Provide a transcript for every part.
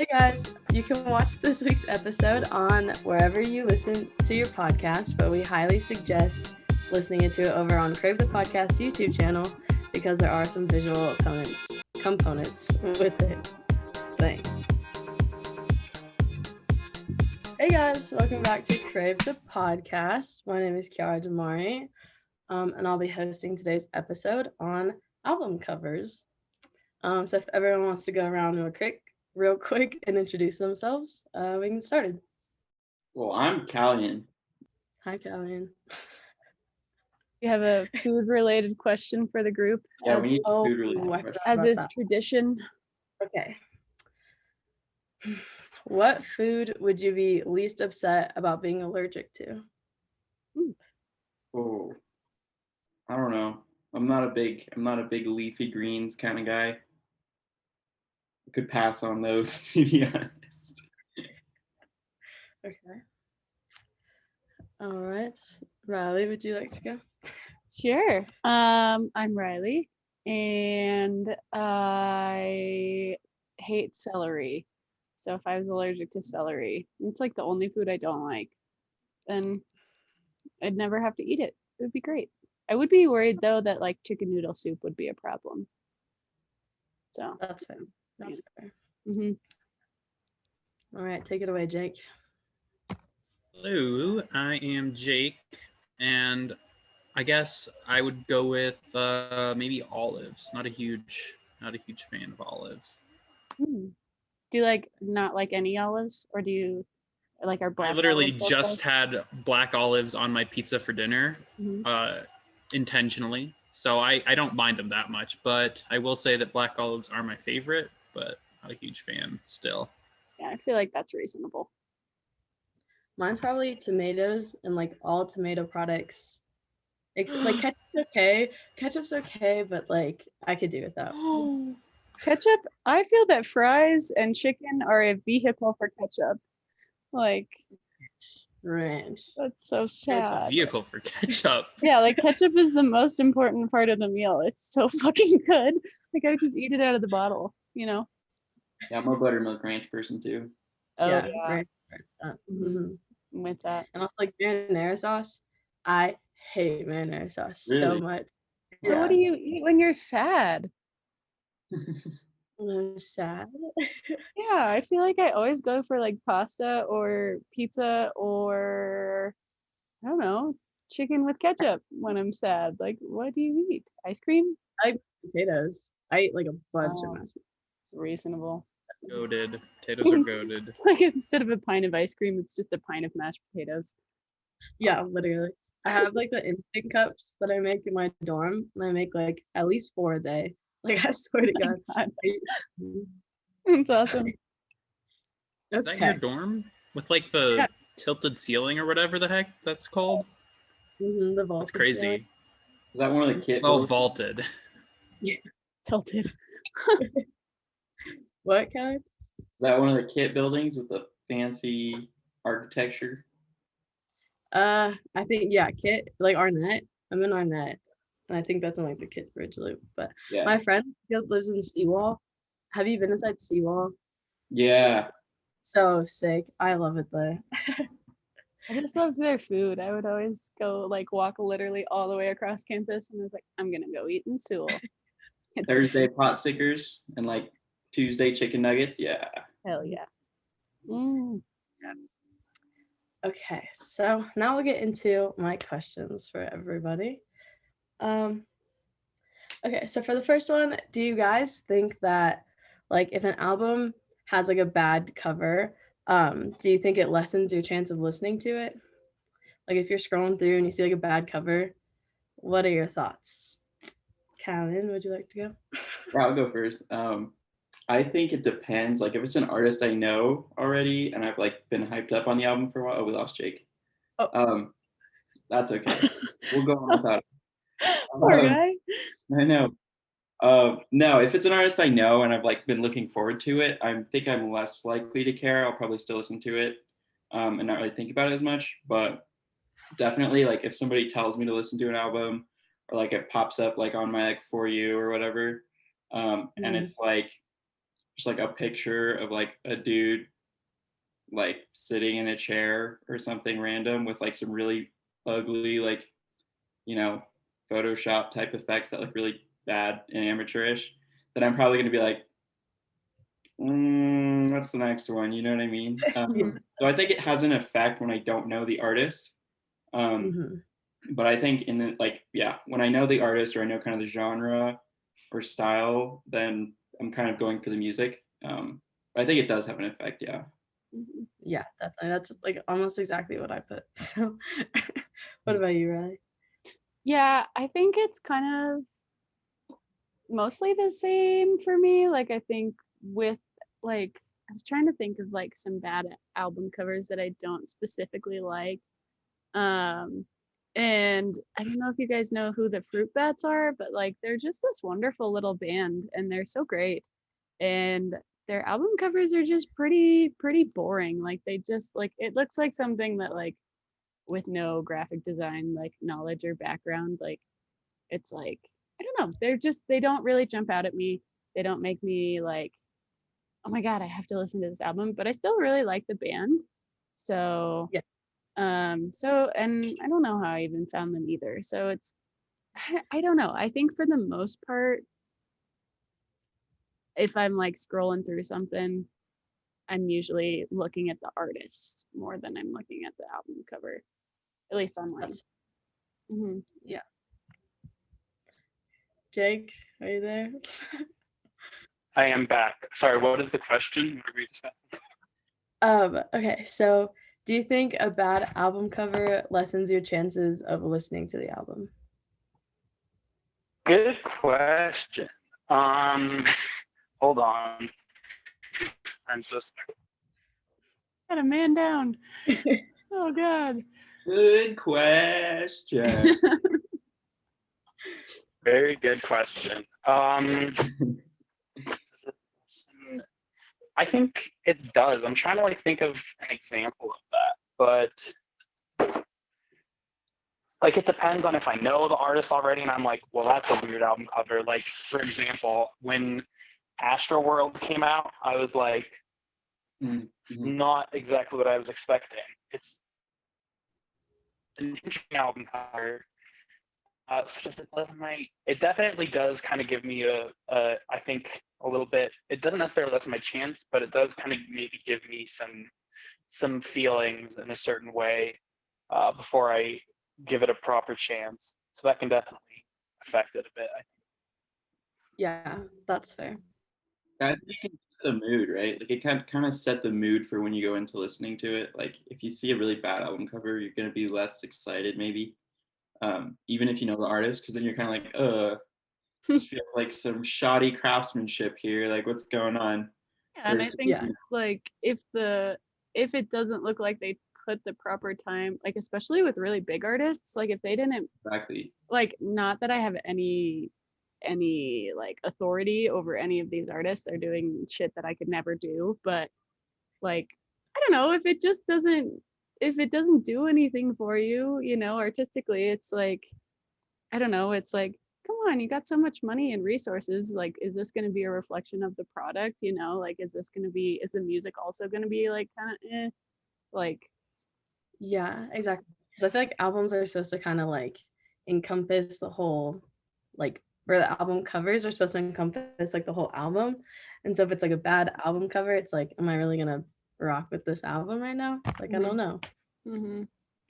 Hey guys, you can watch this week's episode on wherever you listen to your podcast, but we highly suggest listening to it over on Crave the Podcast YouTube channel because there are some visual components with it. Thanks. Hey guys, welcome back to Crave the Podcast. My name is Kiara Damari, and I'll be hosting today's episode on album covers. So if everyone wants to go around real quick and introduce themselves, we can get started. Well, I'm Kalyan. Hi, Kalyan. You have a food-related question for the group? Yeah, we need food-related question. As is tradition. Okay. What food would you be least upset about being allergic to? Oh, I don't know. I'm not a big leafy greens kind of guy. I could pass on those, to be honest. Okay. All right. Reilly, would you like to go? Sure. I'm Reilly, and I hate celery. So if I was allergic to celery, it's like the only food I don't like, then I'd never have to eat it. It would be great. I would be worried though that like chicken noodle soup would be a problem. So that's fair. That's fair. Mm-hmm. All right, take it away, Jake. Hello, I am Jake, and I guess I would go with maybe olives. Not a huge fan of olives. Do you not like any olives, or do you like our black? I literally olives just had black olives on my pizza for dinner, Mm-hmm. Intentionally. So I don't mind them that much, but I will say that black olives are my favorite, but not a huge fan still. Yeah, I feel like that's reasonable. Mine's probably tomatoes and like all tomato products. Like ketchup's okay, but like I could do without. Ketchup, I feel that fries and chicken are a vehicle for ketchup. Like ranch. That's so sad. A vehicle for ketchup. Yeah, like ketchup is the most important part of the meal. It's so fucking good. Like I would just eat it out of the bottle, you know? Yeah, I'm a buttermilk ranch person too. Oh yeah. Ranch. Mm-hmm. With that. And also like marinara sauce. I hate marinara sauce so much. So what do you eat when you're sad? When I'm sad? Yeah, I feel like I always go for like pasta or pizza or I don't know, chicken with ketchup when I'm sad. Like, what do you eat? Ice cream? I like potatoes. I eat like a bunch of mashed potatoes. Reasonable. Goated. Potatoes are goated. Like instead of a pint of ice cream, it's just a pint of mashed potatoes. Yeah, literally. I have like the instant cups that I make in my dorm, and I make like at least 4 a day. Like I swear to God. That's awesome. Is that your dorm? With like the tilted ceiling or whatever the heck that's called? Mm-hmm, the vaulted. That's crazy. Ceiling. Is that one of the kit? Oh, vaulted. Yeah. Tilted. What kind? Is that one of the kit buildings with the fancy architecture? I think kit, like Arnett. I'm in Arnett. And I think that's in like the Kit Bridge Loop. But my friend lives in Seawall. Have you been inside Seawall? Yeah. So sick. I love it there. I just loved their food. I would always go like walk literally all the way across campus and I was like, I'm gonna go eat in Sewell. Thursday pot stickers and like Tuesday chicken nuggets. Yeah. Hell yeah. Okay, so now we'll get into my questions for everybody. Okay, so for the first one, do you guys think that like if an album has like a bad cover, do you think it lessens your chance of listening to it? Like if you're scrolling through and you see like a bad cover, what are your thoughts? Kalyan, would you like to go? Yeah, I'll go first. I think it depends. Like if it's an artist I know already and I've like been hyped up on the album for a while. Oh, we lost Jake. That's okay. We'll go on without it. Poor guy. I know. No, if it's an artist I know and I've like been looking forward to it, I think I'm less likely to care. I'll probably still listen to it and not really think about it as much. But definitely, like if somebody tells me to listen to an album or like it pops up like on my like For You or whatever, and it's like just like a picture of like a dude like sitting in a chair or something random with like some really ugly like, you know, Photoshop type effects that look really bad and amateurish, then I'm probably gonna be like, what's the next one? You know what I mean? So I think it has an effect when I don't know the artist. But I think in the like, yeah, when I know the artist or I know kind of the genre or style, then I'm kind of going for the music. But I think it does have an effect, yeah. Yeah, definitely. That's like almost exactly what I put. So what about you, Riley? Yeah, I think it's kind of mostly the same for me. Like I think with like I was trying to think of like some bad album covers that I don't specifically like. And I don't know if you guys know who the Fruit Bats are, but like they're just this wonderful little band and they're so great. And their album covers are just pretty boring. Like they just like it looks like something that like with no graphic design like knowledge or background, like it's like I don't know, they don't really jump out at me. They don't make me like, oh my god, I have to listen to this album, but I still really like the band. So Yeah. And I don't know how I even found them either. So it's I don't know. I think for the most part, if I'm like scrolling through something, I'm usually looking at the artist more than I'm looking at the album cover, at least online. Yeah. Jake, are you there? I am back. Sorry, what is the question? What are we discussing? Okay, so do you think a bad album cover lessens your chances of listening to the album? Good question. Hold on. I'm so sorry. Got a man down. Oh god. Good question. Very good question. I think it does. I'm trying to like think of an example of that, but like it depends on if I know the artist already and I'm like, well, that's a weird album cover. Like for example, when Astroworld came out, I was like, not exactly what I was expecting. It's an interesting album cover. So just it definitely does kind of give me I think a little bit. It doesn't necessarily lessen my chance, but it does kind of maybe give me some feelings in a certain way before I give it a proper chance. So that can definitely affect it a bit, I think. Yeah, that's fair. I think it can set the mood, right? Like it can kind of set the mood for when you go into listening to it. Like if you see a really bad album cover, you're gonna be less excited maybe. Even if you know the artist, because then you're kind of like, this feels like some shoddy craftsmanship here. Like, what's going on? Yeah, and I think like if it doesn't look like they put the proper time, like especially with really big artists, like if they didn't like, not that I have any like authority over any of these artists, they're doing shit that I could never do, but like I don't know, if it doesn't do anything for you, you know, artistically, it's like I don't know, it's like come on, you got so much money and resources, like is this going to be a reflection of the product, you know, like is the music also going to be like kind of like yeah, exactly, because I feel like albums are supposed to kind of like encompass the whole, like where the album covers are supposed to encompass like the whole album, and so if it's like a bad album cover, it's like, am I really gonna rock with this album right now? Like I don't know.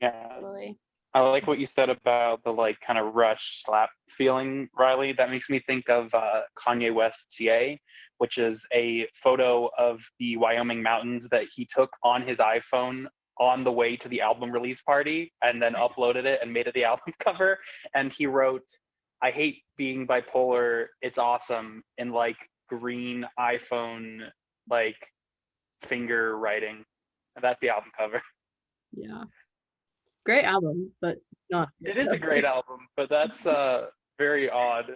Yeah, totally. I like what you said about the like kind of rush slap feeling, Reilly. That makes me think of Kanye West's Ye, which is a photo of the Wyoming mountains that he took on his iPhone on the way to the album release party and then uploaded it and made it the album cover. And he wrote, "I hate being bipolar. It's awesome," in like green iPhone like finger writing. And that's the album cover. Yeah. Great album, but not. It is a great album, but that's very odd.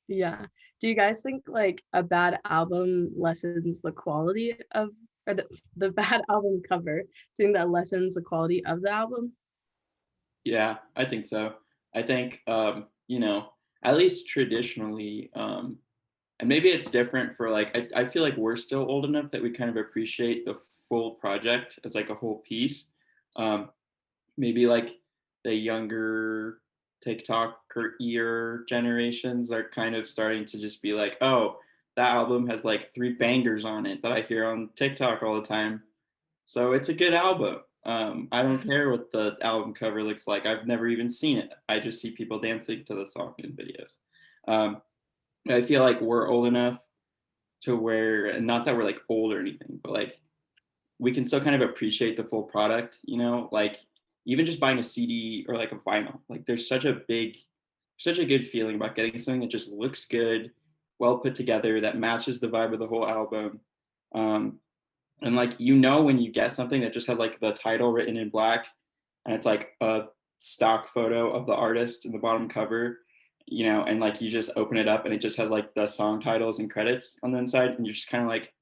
Yeah. Do you guys think like a bad album lessens the quality of, or the bad album cover? Do you think that lessens the quality of the album? Yeah, I think so. I think you know, at least traditionally, And maybe it's different for like, I feel like we're still old enough that we kind of appreciate the full project as like a whole piece. Maybe like the younger TikToker generations are kind of starting to just be like, oh, that album has like 3 bangers on it that I hear on TikTok all the time. So it's a good album. I don't care what the album cover looks like. I've never even seen it. I just see people dancing to the song in videos. I feel like we're old enough to where, not that we're like old or anything, but like we can still kind of appreciate the full product, you know, like even just buying a CD or like a vinyl, like there's such a good feeling about getting something that just looks good, well put together, that matches the vibe of the whole album. And like, you know, when you get something that just has like the title written in black and it's like a stock photo of the artist in the bottom cover, you know, and like you just open it up and it just has like the song titles and credits on the inside, and you're just kind of like,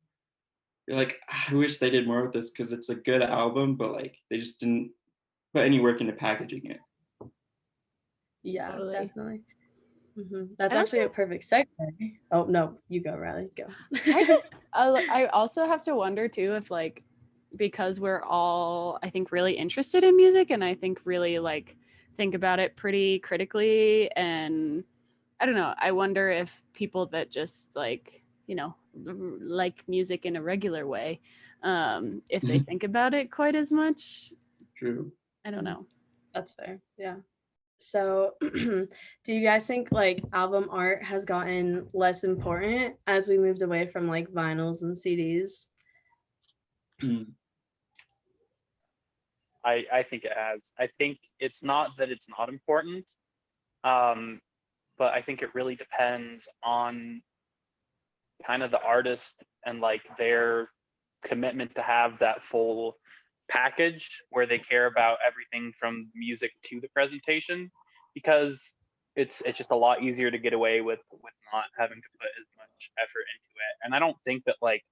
you're like, I wish they did more with this because it's a good album, but like they just didn't put any work into packaging it. Yeah, Totally. definitely. That's I actually also- a perfect segue. Oh no, you go, Reilly. Go. I also have to wonder too if like, because we're all I think really interested in music, and I think really like think about it pretty critically, and I don't know, I wonder if people that just like, you know, like music in a regular way, if they think about it quite as much. True. I don't know. That's fair. Yeah. So, do you guys think like album art has gotten less important as we moved away from like vinyls and CDs? I think it has. I think it's not that it's not important, but I think it really depends on kind of the artist and like their commitment to have that full package where they care about everything from music to the presentation, because it's just a lot easier to get away with not having to put as much effort into it. And I don't think that like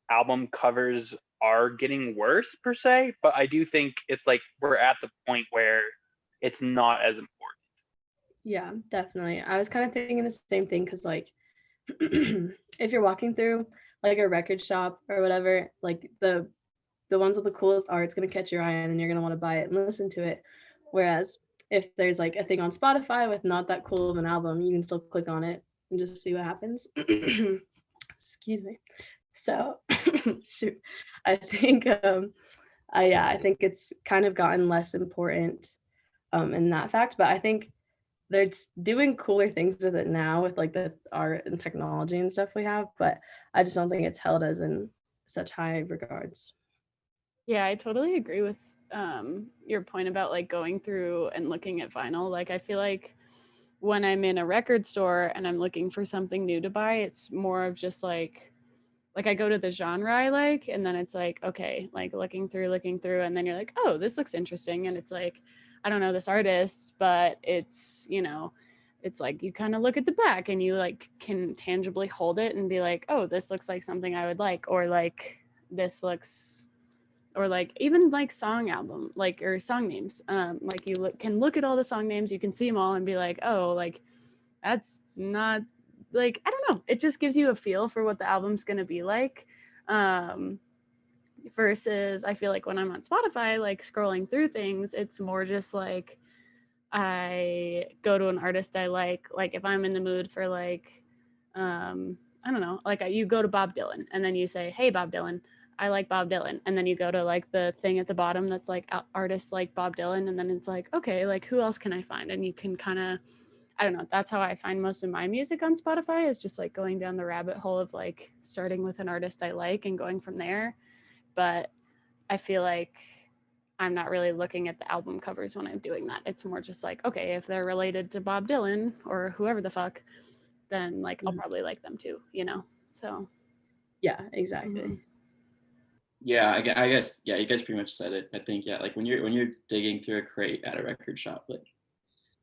album covers are getting worse per se, but I do think it's like we're at the point where it's not as important. Yeah, definitely. I was kind of thinking the same thing because like if you're walking through like a record shop or whatever, like the ones with the coolest art, it's gonna catch your eye and you're gonna want to buy it and listen to it. Whereas if there's like a thing on Spotify with not that cool of an album, you can still click on it and just see what happens. Excuse me. So shoot. I think I think it's kind of gotten less important in that fact, but I think they're doing cooler things with it now with like the art and technology and stuff we have, but I just don't think it's held as in such high regards. Yeah, I totally agree with your point about like going through and looking at vinyl. Like, I feel like when I'm in a record store and I'm looking for something new to buy, it's more of just like I go to the genre I like, and then it's like, okay, like looking through, and then you're like, oh, this looks interesting. And it's like, I don't know this artist, but it's, you know, it's like you kind of look at the back and you like can tangibly hold it and be like, oh, this looks like something I would like, or like this looks, or like even like song album, like, or song names. Like you can look at all the song names, you can see them all and be like, oh, like that's not, like, I don't know, it just gives you a feel for what the album's going to be like, versus I feel like when I'm on Spotify, like scrolling through things, it's more just like I go to an artist I like if I'm in the mood for like I don't know, like you go to Bob Dylan and then you say, hey Bob Dylan, I like Bob Dylan, and then you go to like the thing at the bottom that's like artists like Bob Dylan, and then it's like, okay, like who else can I find? And you can kind of, I don't know, that's how I find most of my music on Spotify, is just like going down the rabbit hole of like starting with an artist I like and going from there. But I feel like I'm not really looking at the album covers when I'm doing that. It's more just like, okay, if they're related to Bob Dylan or whoever the fuck, then like I'll probably like them too, you know? So yeah, exactly. Yeah, I guess, yeah, you guys pretty much said it. I think, yeah, like when you're digging through a crate at a record shop, like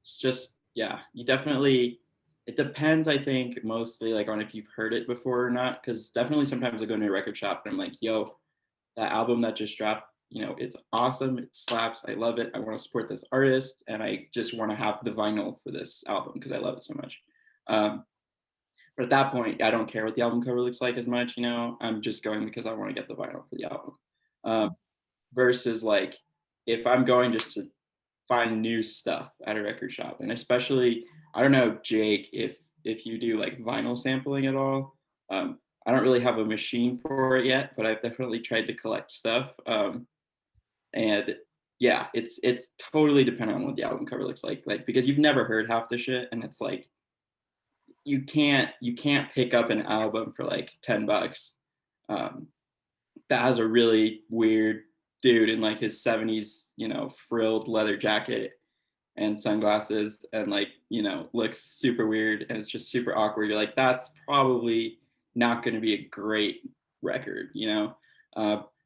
it's just, yeah, you definitely, it depends, I think, mostly like on if you've heard it before or not, because definitely sometimes I go into a record shop and I'm like, yo, that album that just dropped, you know, it's awesome, it slaps, I love it, I want to support this artist, and I just want to have the vinyl for this album because I love it so much. But at that point, I don't care what the album cover looks like as much, I'm just going because I want to get the vinyl for the album. Versus like if I'm going just to find new stuff at a record shop, and especially, I don't know, Jake, if you do like vinyl sampling at all. I don't really have a machine for it yet, but I've definitely tried to collect stuff. And yeah, it's totally dependent on what the album cover looks like because you've never heard half the shit, and it's like you can't pick up an album for like $10 that has a really weird dude in like his 70s, frilled leather jacket and sunglasses and like, looks super weird and it's just super awkward. You're like, that's probably not going to be a great record,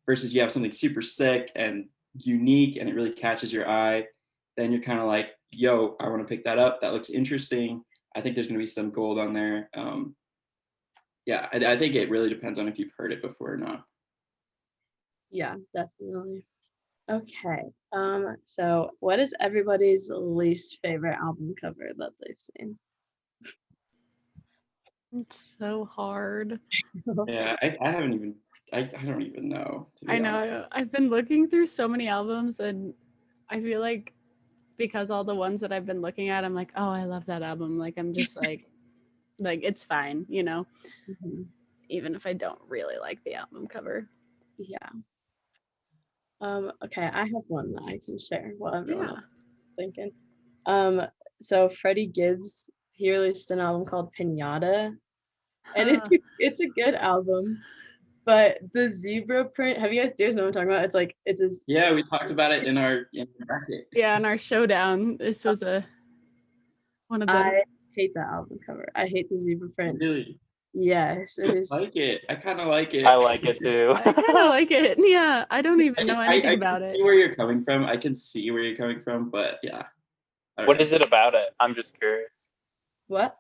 versus you have something super sick and unique and it really catches your eye. Then you're kind of like, yo, I want to pick that up. That looks interesting. I think there's going to be some gold on there. Yeah, I think it really depends on if you've heard it before or not. Yeah, definitely. Okay. So what is everybody's least favorite album cover that they've seen? It's so hard. Yeah, I haven't even, I don't even know. I know. I've been looking through so many albums and I feel like because all the ones that I've been looking at, I'm like, oh, I love that album. Like, I'm just like it's fine, Mhm. even if I don't really like the album cover. Yeah. Okay, I have one that I can share while everyone else is thinking. So Freddie Gibbs, he released an album called Pinata, and it's a good album, but the zebra print. Do you guys know what I'm talking about? It's like Yeah, we talked about it in our bracket. Yeah, in our showdown. This was one of them. I hate that album cover. I hate the zebra print. Really? Yes, it is. I like it. I kind of like it. I like it too. I kind of like it. Yeah, I don't even know anything about it. I can see where you're coming from. I can see where you're coming from, but yeah. What is it about it? I'm just curious. What?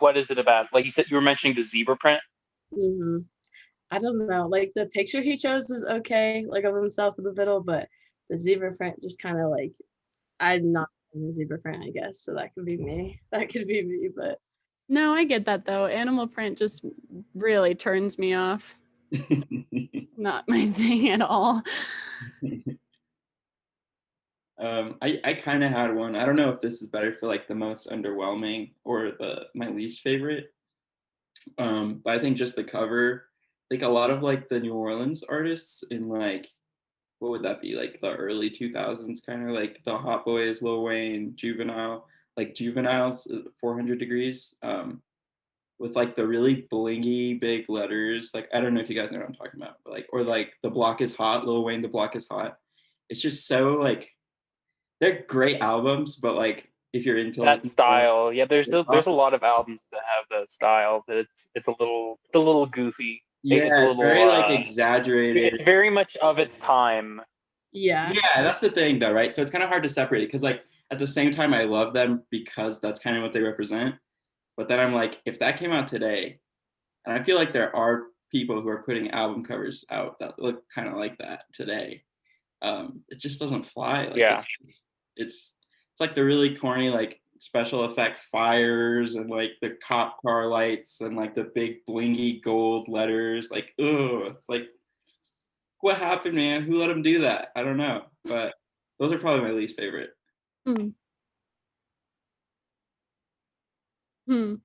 What is it about? Like you said, you were mentioning the zebra print. Mm-hmm. I don't know. Like the picture he chose is okay, like of himself in the middle, but the zebra print just kind of like, I'm not in the zebra print, I guess. So that could be me. But no, I get that though. Animal print just really turns me off. Not my thing at all. I kind of had one. I don't know if this is better for like the most underwhelming or my least favorite. But I think just the cover, like a lot of like the New Orleans artists in like, what would that be? Like the early 2000s, kind of like the Hot Boys, Lil Wayne, Juvenile, like Juvenile's 400 Degrees, with like the really blingy big letters. Like, I don't know if you guys know what I'm talking about, but like, or like The Block is Hot, Lil Wayne, The Block is Hot. It's just so like, they're great albums, but like if you're into that like, style, yeah, there's a lot of albums that have that style. That it's a little goofy. Yeah, it's very like exaggerated. It's very much of its time. yeah. Yeah, that's the thing though, right? So it's kind of hard to separate it because like at the same time I love them because that's kind of what they represent. But then I'm like, if that came out today, and I feel like there are people who are putting album covers out that look kind of like that today, it just doesn't fly. Like, yeah, it's like the really corny like special effect fires and like the cop car lights and like the big blingy gold letters. Like, it's like, what happened, man? Who let him do that? I don't know, but those are probably my least favorite. I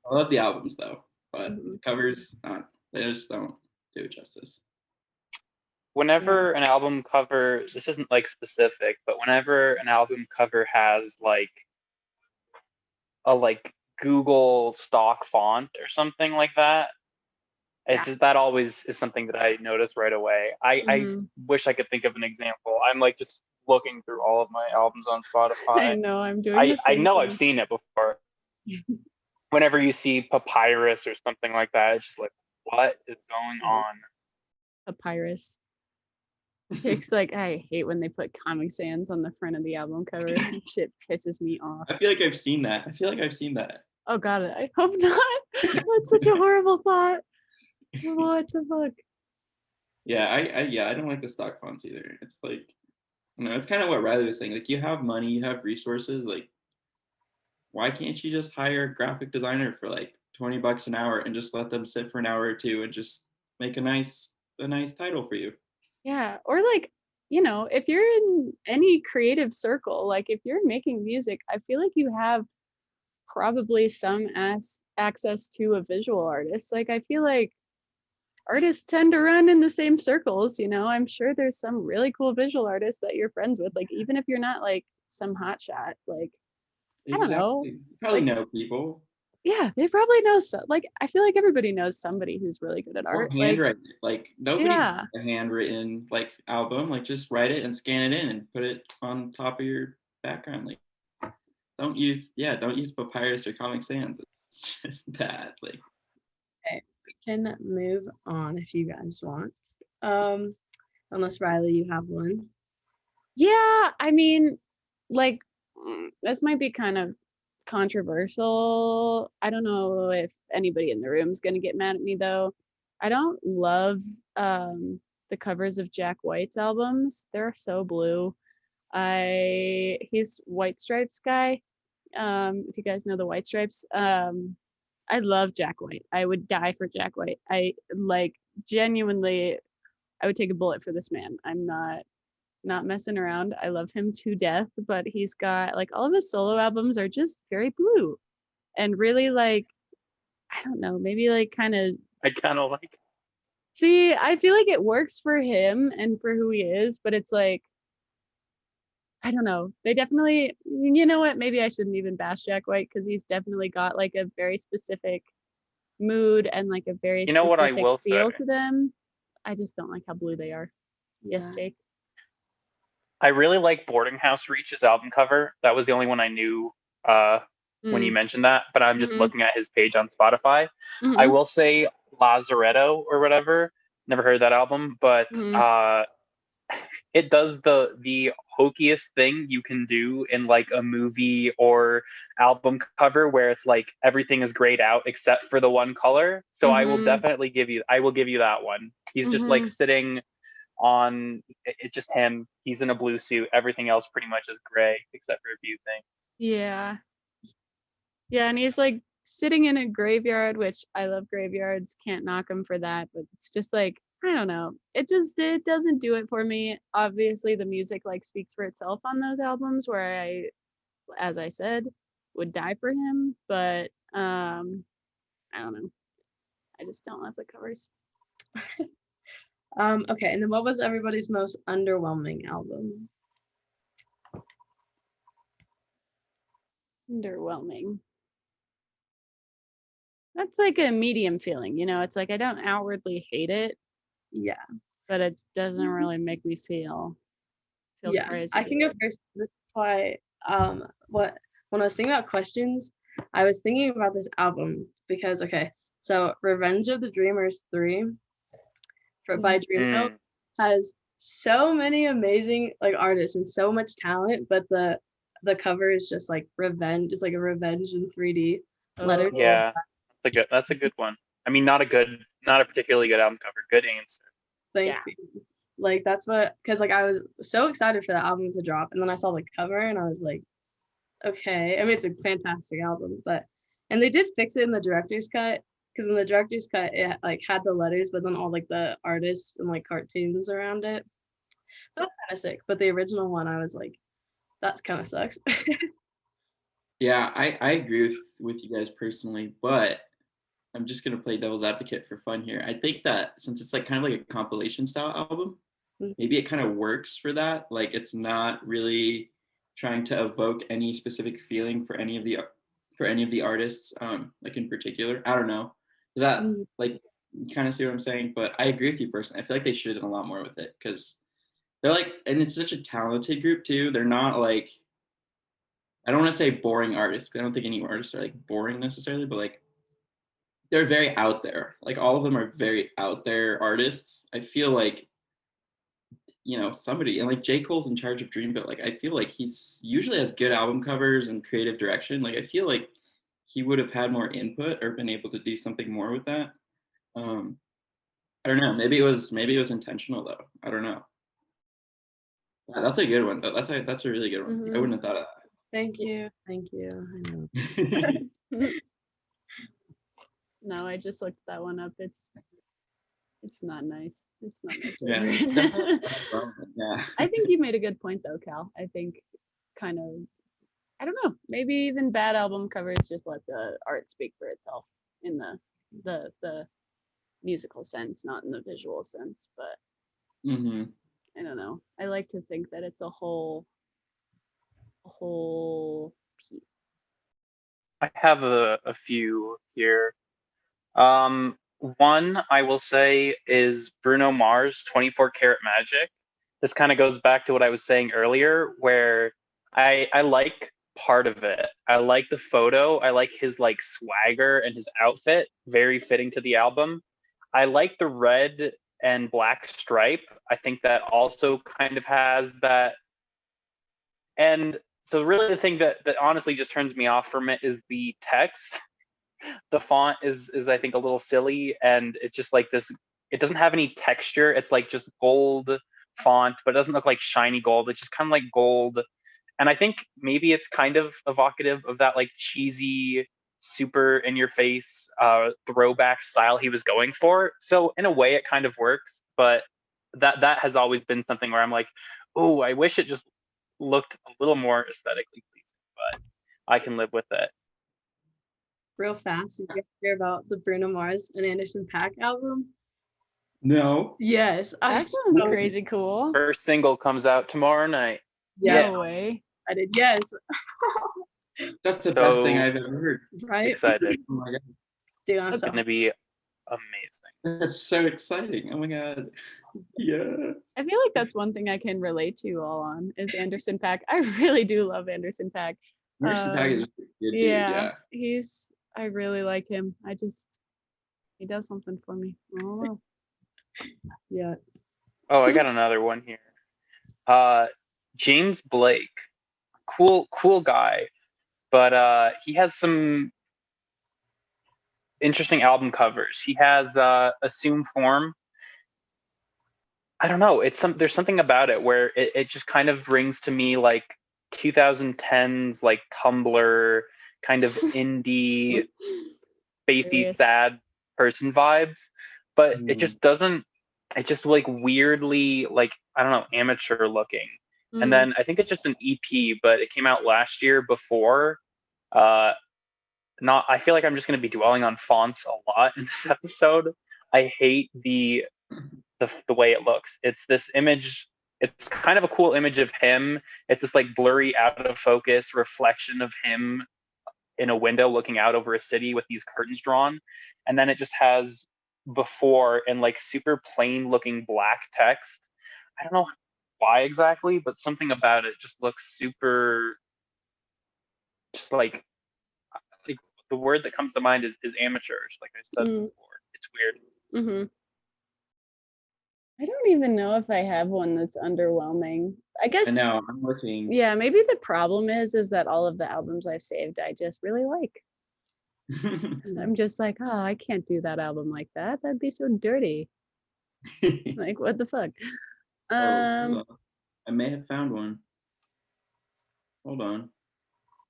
love the albums though, but the covers, they just don't do it justice. Whenever an album cover, this isn't like specific, but whenever an album cover has like a like Google stock font or something like that, it's just, that always is something that I notice right away. I wish I could think of an example. I'm like just looking through all of my albums on Spotify. I know, I'm doing the I same know thing. I've seen it before. Whenever you see Papyrus or something like that, it's just like, what is going on? Papyrus. Jake's like, I hate when they put Comic Sans on the front of the album cover. Shit pisses me off. I feel like I've seen that. Oh god, I hope not. That's such a horrible thought. What the fuck? Yeah, I don't like the stock fonts either. It's like, it's kind of what Reilly was saying. Like, you have money, you have resources. Like, why can't you just hire a graphic designer for like $20 an hour and just let them sit for an hour or two and just make a nice title for you. Yeah. Or like, you know, if you're in any creative circle, like if you're making music, I feel like you have probably some access to a visual artist. Like I feel like artists tend to run in the same circles, you know. I'm sure there's some really cool visual artists that you're friends with, like even if you're not like some hotshot, like I don't know. Exactly. You probably Like, know people. yeah, they probably know like I feel like everybody knows somebody who's really good at Or art. handwrite it. Like nobody Yeah. a handwritten like album. Like just write it and scan it in and put it on top of your background. Like don't use Papyrus or Comic Sans. It's just bad. Like Okay, we can move on if you guys want. Unless Reilly, you have one. Yeah, I mean, like this might be kind of controversial. I don't know if anybody in the room is gonna get mad at me though. I don't love the covers of Jack White's albums. They're so blue. He's White Stripes guy. If you guys know the White Stripes. I love Jack White. I would die for Jack White. I like genuinely I would take a bullet for this man. I'm not messing around. I love him to death, but he's got like all of his solo albums are just very blue and really like I don't know, maybe like kind of I kind of like. see, I feel like it works for him and for who he is, but it's like I don't know. They definitely, you know what? Maybe I shouldn't even bash Jack White because he's definitely got like a very specific mood and like a very You know what I specific will feel say? to them. I just don't like how blue they are. Yes, Yeah. Jake. I really like Boarding House Reach's album cover. That was the only one I knew when you mentioned that, but I'm just Mhm. looking at his page on Spotify. I Mhm. will say Lazaretto or whatever. Never heard that album, but Mhm. it does the hokiest thing you can do in like a movie or album cover where it's like everything is grayed out except for the one color. So I will Mhm. definitely give you that one. He's just like Mhm. sitting on it's just him. He's in a blue suit. Everything else pretty much is gray except for a few things. Yeah. Yeah, and he's like sitting in a graveyard, which I love graveyards. Can't knock him for that, but it's just like I don't know. It doesn't do it for me. Obviously, the music like speaks for itself on those albums where as I said, would die for him, but I don't know. I just don't love the covers. Okay, and then what was everybody's most underwhelming album? Underwhelming. That's like a medium feeling, you know. It's like I don't outwardly hate it, Yeah. but it doesn't really make me feel Yeah, crazy. I can go first. That's why when I was thinking about questions, I was thinking about this album because okay, so Revenge of the Dreamers 3 by Dreamville has so many amazing like artists and so much talent, but the cover is just like revenge. It's like a revenge in 3D letter. Yeah, that's a good one. I mean, not a particularly good album cover. Good answer. Thank Yeah. you. Like that's what because like I was so excited for that album to drop, and then I saw the cover and I was like, okay. I mean, it's a fantastic album, and they did fix it in the director's cut because in the director's cut it like had the letters, but then all like the artists and like cartoons around it. So that's kind of sick. But the original one, I was like, that kind of sucks. Yeah, I agree with you guys personally, but I'm just gonna play devil's advocate for fun here. I think that since it's like kind of like a compilation style album, maybe it kind of works for that. Like it's not really trying to evoke any specific feeling for any of the artists, like in particular. I don't know. Is that like you kind of see what I'm saying? But I agree with you personally. I feel like they should have done a lot more with it because they're like, and it's such a talented group too. They're not like I don't want to say boring artists because I don't think any artists are like boring necessarily, but like they're very out there. Like all of them are very out there artists. I feel like somebody and like J. Cole's in charge of Dreamville. Like I feel like he's usually has good album covers and creative direction. Like I feel like he would have had more input or been able to do something more with that. I don't know. Maybe it was intentional though. I don't know. Yeah, that's a good one though. That's a really good one. I wouldn't have thought of Thank you. I know. that. No, I just looked that one up. It's not nice. It's not my Yeah. favorite. Yeah. I think you made a good point though, Cal. I think kind of, I don't know, maybe even bad album covers just let the art speak for itself in the musical sense, not in the visual sense. But Mm-hmm. I don't know. I like to think that it's a whole piece. I have a few here. One I will say is Bruno Mars, 24 Karat Magic. This kind of goes back to what I was saying earlier, where I like part of it. I like the photo. I like his like swagger and his outfit, very fitting to the album. I like the red and black stripe. I think that also kind of has that. And so really the thing that honestly just turns me off from it is the text. The font is I think a little silly, and it's just like this. It doesn't have any texture. It's like just gold font, but it doesn't look like shiny gold. It's just kind of like gold. And I think maybe it's kind of evocative of that like cheesy, super in your face throwback style he was going for. So in a way, it kind of works. But that has always been something where I'm like, oh, I wish it just looked a little more aesthetically pleasing. But I can live with it. Real fast, did you hear about the Bruno Mars and Anderson .Paak album? No. Yes, I That sounds so- crazy cool. First single comes out tomorrow night. Yeah, No way. I did. Yes, That's the best thing So- I've ever heard. right, Excited. Oh my god. dude. I'm It's so gonna be amazing. That's so exciting. Oh my god. Yeah. I feel like that's one thing I can relate to you all on is Anderson .Paak. I really do love Anderson .Paak. Anderson .Paak is a good dude. Yeah, Yeah. I really like him. He does something for me. I don't know. yeah. Oh, I got another one here. James Blake, cool guy, but he has some interesting album covers. He has Assume Form. I don't know. There's something about it where it just kind of brings to me like 2010s like Tumblr kind of indie spacey Serious. sad person vibes, but it Mm. just doesn't. It just like weirdly like I don't know amateur looking. Mm. And then I think it's just an EP, but it came out last year before. I feel like I'm just going to be dwelling on fonts a lot in this episode. I hate the way it looks. It's this image. It's kind of a cool image of him. It's this like blurry, out of focus reflection of him in a window looking out over a city with these curtains drawn, and then it just has before in like super plain looking black text. I don't know why exactly, but something about it just looks super, just like the word that comes to mind is amateurish, like I said Mm. before. It's weird. Mm-hmm. I don't even know if I have one that's underwhelming. I guess. I know. I'm looking. Yeah, maybe the problem is that all of the albums I've saved I just really like. I'm just like, oh, I can't do that album like that. That'd be so dirty. Like, what the fuck? Oh, I may have found one. Hold on.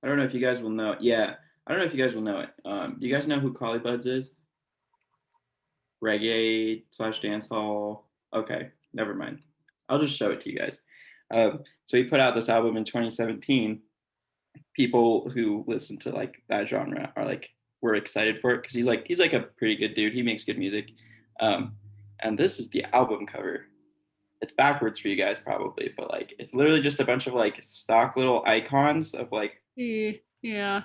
I don't know if you guys will know it. Yeah, I don't know if you guys will know it. Do you guys know who Collie Buddz is? Reggae / dancehall. Okay, never mind. I'll just show it to you guys. So he put out this album in 2017. People who listen to like that genre are like, we're excited for it because he's like a pretty good dude. He makes good music. And this is the album cover. It's backwards for you guys probably, but like it's literally just a bunch of like stock little icons of like Yeah.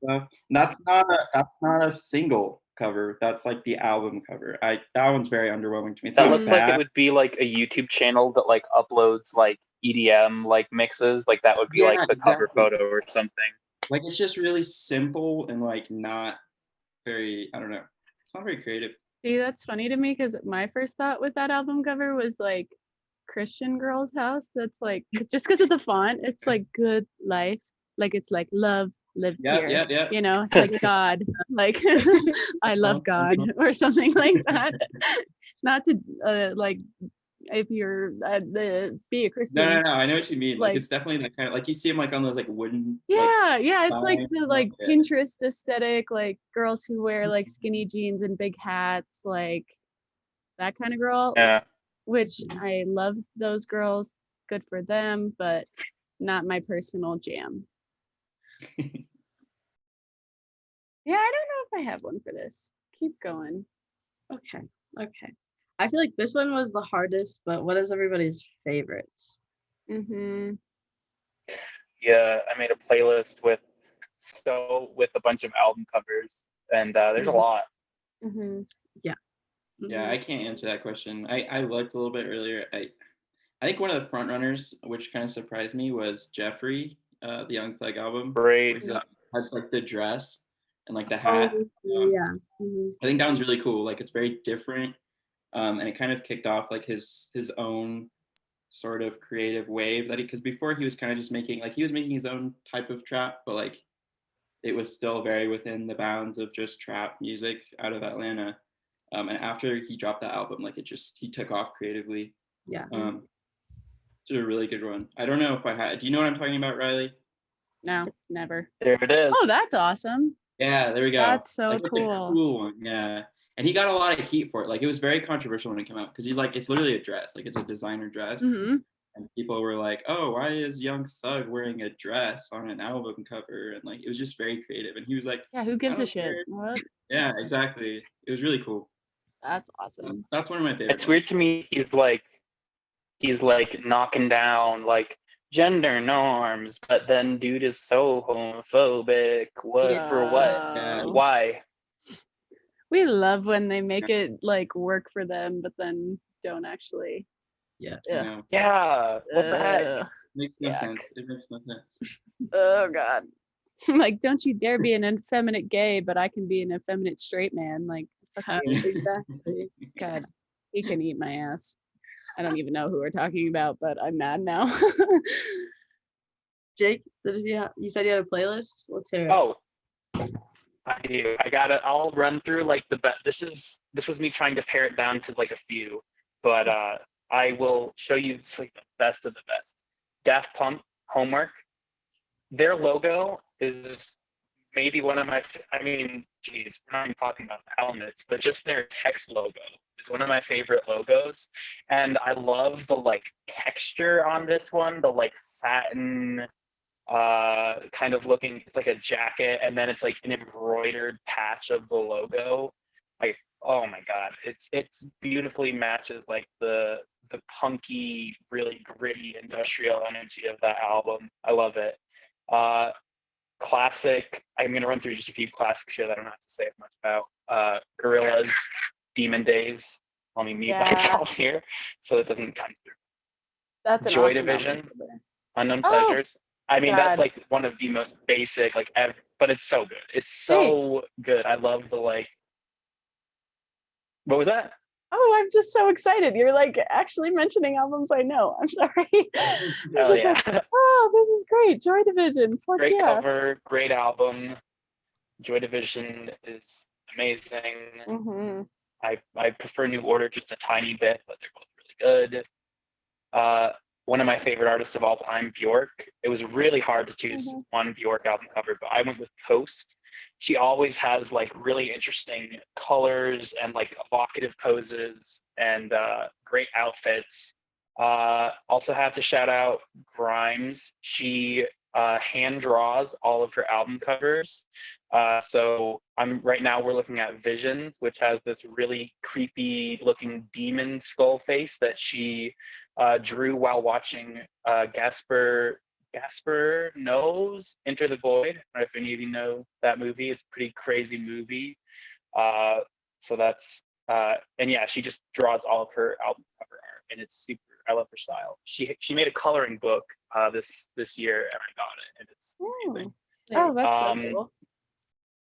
stuff. And that's not a single cover. That's like the album cover. That one's very underwhelming to me. It's That not looks like bad. it would be like a YouTube channel that like uploads like EDM like mixes. Like that would be like the cover exactly. photo or something. Like it's just really simple and like not very, I don't know. It's not very creative. See, that's funny to me because my first thought with that album cover was like Christian girl's house. That's like just because of the font, it's like good life. Like it's like love lives here. Yeah. You know, it's like God. Like I love God or something like that. Not to like if you're be a Christian. No. I know what you mean. Like, Like- it's definitely that kind of like you see him like on those like wooden. Yeah, it's like signs, the like yeah. Pinterest aesthetic, like girls who wear like skinny jeans and big hats, like that kind of girl. Yeah. Which I love those girls. Good for them, but not my personal jam. Yeah, I don't know if I have one for this. Keep going. Okay. I feel like this one was the hardest, but what is everybody's favorites? Mm-hmm. Yeah, I made a playlist with a bunch of album covers, and there's a Mhm. lot. Mm-hmm. Yeah, I can't answer that question. I looked a little bit earlier. I think one of the front runners, which kind of surprised me, was Jeffrey, the Young Thug album. Great. Where he has like the dress and like the Oh, hat. yeah. Mhm. I think that one's really cool. Like it's very different, and it kind of kicked off like his own sort of creative wave that because before he was kind of just making his own type of trap, but like it was still very within the bounds of just trap music out of Atlanta. And after he dropped that album, like he took off creatively. Yeah. It's a really good one. I don't know if I had. Do you know what I'm talking about, Reilly? No, never. There it is. Oh, that's awesome. Yeah, there we go. That's so Like, it's a cool. cool one, yeah. And he got a lot of heat for it. Like it was very controversial when it came out because he's like, it's literally a dress, like it's a designer dress. Mm-hmm. And people were like, "Oh, why is Young Thug wearing a dress on an album cover?" And like, it was just very creative. And he was like, Yeah, who gives I a don't shit? care. What? "Yeah, exactly." It was really cool. That's awesome. That's one of my favorites. It's weird to me. He's like knocking down like gender norms, but then dude is so homophobic. What for? What? Yeah. Why? We love when they make it like work for them, but then don't actually. Yeah. Ugh. No, Yeah. What the heck? Ugh. makes no Yuck. sense. It makes no sense. Oh God. Like, don't you dare be an effeminate gay, but I can be an effeminate straight man. Like, fuck you. Exactly. God, he can eat my ass. I don't even know who we're talking about, but I'm mad now. Jake, you said you had a playlist? Let's hear it. Oh, I do. I got it. I'll run through like the best. This was me trying to pare it down to like a few, but I will show you like the best of the best. Daft Punk, Homework. Their logo is maybe one of my. I mean, geez, we're not even talking about the helmets, but just their text logo is one of my favorite logos, and I love the like texture on this one. The like satin. Kind of looking, it's like a jacket, and then it's like an embroidered patch of the logo. Like, oh my god, it's beautifully matches like the punky, really gritty industrial energy of that album. I love it. Classic. I'm gonna run through just a few classics here that I don't have to say much about. Gorillaz, Demon Days. Let me mute myself here so it doesn't come through. That's an Joy awesome Division. album. Unknown Oh, Pleasures. I mean, God. that's like one of the most basic, like, ever, but it's so good. It's so good. I love the like. What was that? Oh, I'm just so excited. You're like actually mentioning albums I know. I'm sorry. I'm Hell just yeah! like, oh, this is great. Joy Division. Fuck Great yeah. cover, great album. Joy Division is amazing. Mm-hmm. I prefer New Order just a tiny bit, but they're both really good. One of my favorite artists of all time, Bjork. It was really hard to choose one Bjork album cover, but I went with Coast. She always has like really interesting colors and like evocative poses and great outfits. Also have to shout out Grimes. She hand draws all of her album covers. So right now we're looking at Visions, which has this really creepy looking demon skull face that she drew while watching Gaspar Noé's Enter the Void. I don't know if any of you know that movie. It's a pretty crazy movie. So that's and yeah, she just draws all of her album cover art, and it's super. I love her style. She made a coloring book this year, and I got it, and it's amazing. Oh, that's so cool.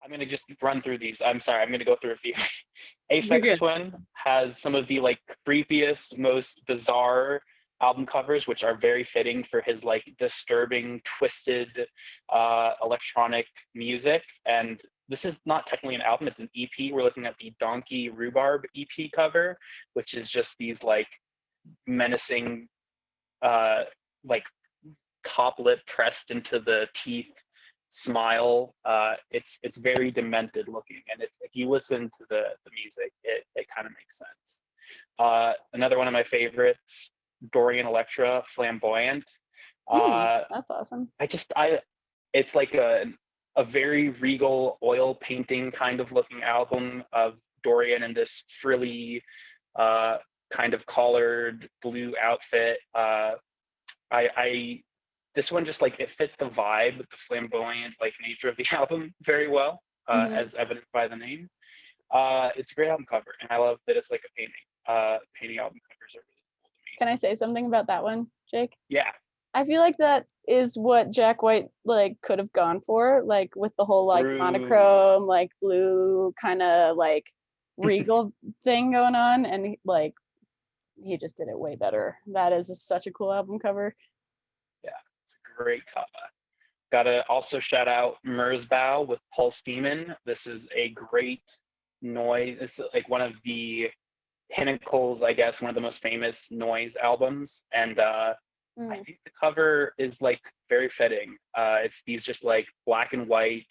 I'm gonna just run through these. I'm sorry, I'm gonna go through a few. Aphex Twin has some of the like creepiest, most bizarre album covers, which are very fitting for his like disturbing, twisted electronic music. And this is not technically an album, it's an EP. We're looking at the Donkey Rhubarb EP cover, which is just these like menacing, like top lip pressed into the teeth smile. It's very demented looking, and if you listen to the music, it kind of makes sense. Another one of my favorites, Dorian Electra, Flamboyant. That's awesome. It's like a very regal oil painting kind of looking album of Dorian in this frilly, kind of collared blue outfit. This one just like it fits the vibe, the flamboyant like nature of the album very well, as evidenced by the name. It's a great album cover, and I love that it's like a painting. Painting album covers are really cool to me. Can I say something about that one, Jake? Yeah. I feel like that is what Jack White like could have gone for, like with the whole like monochrome, like blue kind of like regal thing going on, and he just did it way better. That is such a cool album cover. Yeah, it's a great cover. Gotta also shout out Merzbow with Pulse Demon. This is a great noise. It's like one of the pinnacles, I guess, one of the most famous noise albums, and I think the cover is like very fitting. It's these just like black and white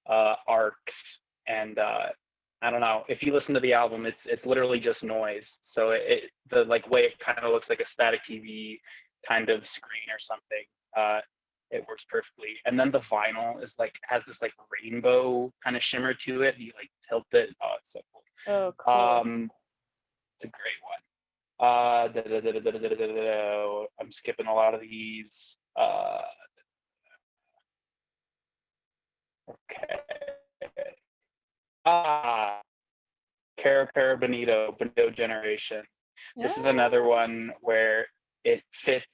arcs, and I don't know, if you listen to the album, it's literally just noise. So the like way it kind of looks like a static TV kind of screen or something. It works perfectly. And then the vinyl is like has this like rainbow kind of shimmer to it. You like tilt it. Oh, it's so cool. Oh, cool. It's a great one. I'm skipping a lot of these. Okay. Cara Bonito Generation. Yeah. This is another one where it fits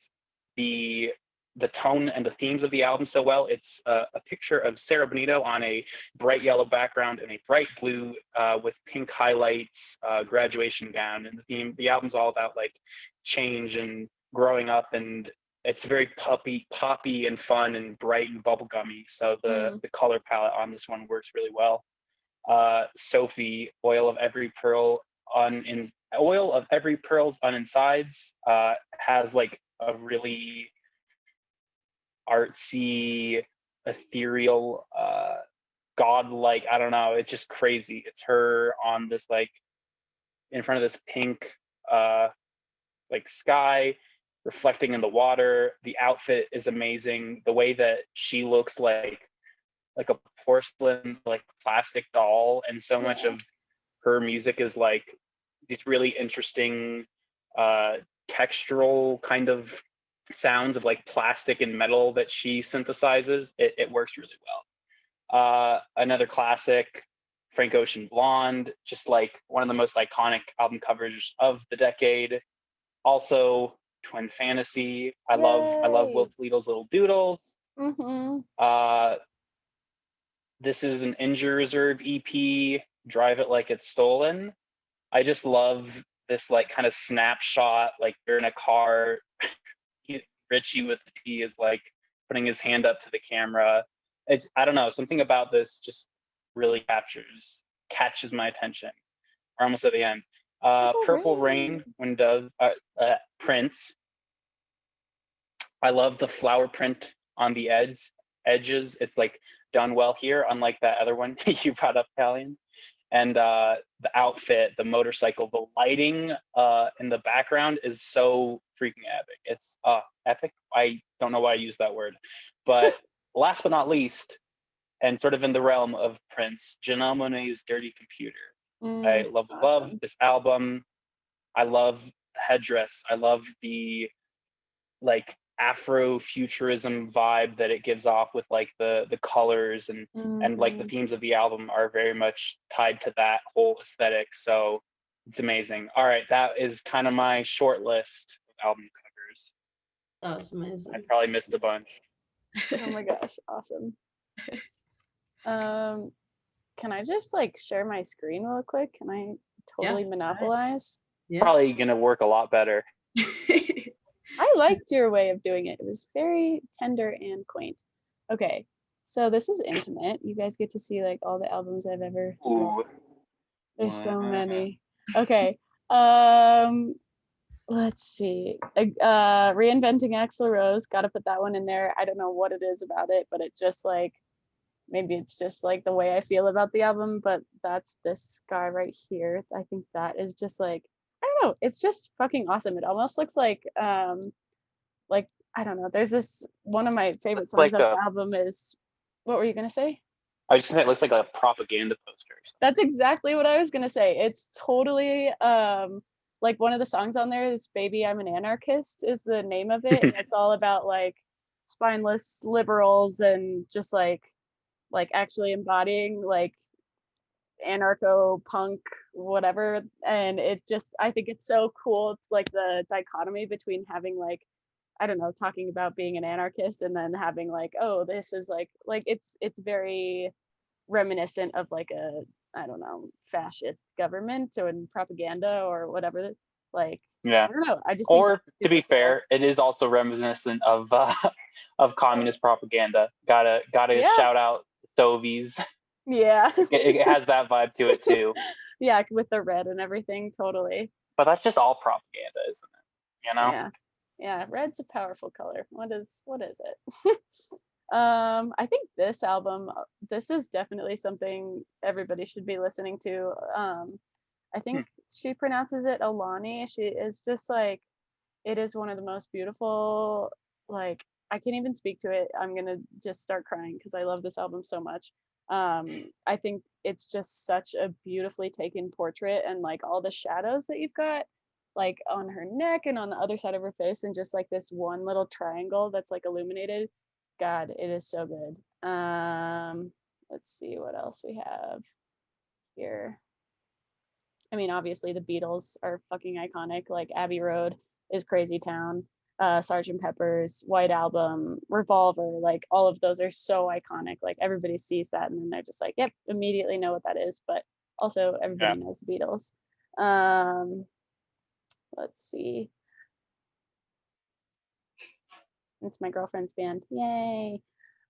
the tone and the themes of the album so well. It's a picture of Sarah Bonito on a bright yellow background and a bright blue with pink highlights, graduation gown. And the album's all about like change and growing up, and it's very poppy and fun and bright and bubblegummy. So the color palette on this one works really well. Sophie, Oil of Every Pearl's on insides, has like a really artsy, ethereal, godlike, I don't know, it's just crazy. It's her on this like in front of this pink like sky reflecting in the water. The outfit is amazing. The way that she looks like a porcelain like plastic doll, and so much of her music is like these really interesting textural kind of sounds of like plastic and metal that she synthesizes. It works really well. Another classic, Frank Ocean Blonde, just like one of the most iconic album covers of the decade. Also Twin Fantasy. I love Will Toledo's Little Doodles. This is an Injury Reserve EP, Drive It Like It's Stolen. I just love this like kind of snapshot, like you're in a car. Richie with the T is like putting his hand up to the camera. I don't know, something about this just really catches my attention. We're almost at the end. Purple Rain, when does Prince. I love the flower print on the edges. It's like done well here, unlike that other one you brought up, Kalyan. And the outfit, the motorcycle, the lighting in the background is so freaking epic. It's epic. I don't know why I use that word. But last but not least, and sort of in the realm of Prince, Janamone's Dirty Computer. I love this album. I love Headdress. I love the like Afrofuturism vibe that it gives off with like the colors and like the themes of the album are very much tied to that whole aesthetic. So it's amazing. All right, that is kind of my short list of album covers. That was amazing. I probably missed a bunch. Oh my gosh, awesome. Can I just like share my screen real quick? Can I totally monopolize? Yeah. Probably gonna work a lot better. I liked your way of doing it. It was very tender and quaint. Okay, so this is intimate. You guys get to see like all the albums I've ever done. There's so many. Okay. let's see. Reinventing Axl Rose, gotta put that one in there. I don't know what it is about it, but it just like, maybe it's just like the way I feel about the album, but that's this guy right here. I think that is just like, I don't know, it's just fucking awesome. It almost looks like I don't know, there's this, one of my favorite It's songs like on the album is, what were you gonna say? I was just saying it looks like a propaganda poster. That's exactly what I was gonna say. It's totally like one of the songs on there is "Baby, I'm an Anarchist" is the name of it, and it's all about like spineless liberals and just like actually embodying like anarcho punk whatever. And it just, I think it's so cool. It's like the dichotomy between having like, I don't know, talking about being an anarchist and then having like, oh, this is like it's very reminiscent of like a, I don't know, fascist government or propaganda or whatever. Like, Yeah. I don't know. I just think Or that's to super be cool. fair, it is also reminiscent of communist propaganda. Gotta Yeah. shout out Sovies. Yeah. It has that vibe to it too. Yeah, with the red and everything, totally. But that's just all propaganda, isn't it? You know? Yeah. Yeah, red's a powerful color. What is it? I think this album, this is definitely something everybody should be listening to. I think she pronounces it Alani. She is just like, it is one of the most beautiful, like, I can't even speak to it. I'm gonna just start crying because I love this album so much. I think it's just such a beautifully taken portrait, and like all the shadows that you've got like on her neck and on the other side of her face, and just like this one little triangle that's like illuminated. God, it is so good. Let's see what else we have here. I mean, obviously the Beatles are fucking iconic. Like Abbey Road is Crazy Town, Sgt. Pepper's, White Album, Revolver, like all of those are so iconic. Like everybody sees that and then they're just like, yep, immediately know what that is. But also everybody knows the Beatles. Let's see. It's my girlfriend's band. Yay.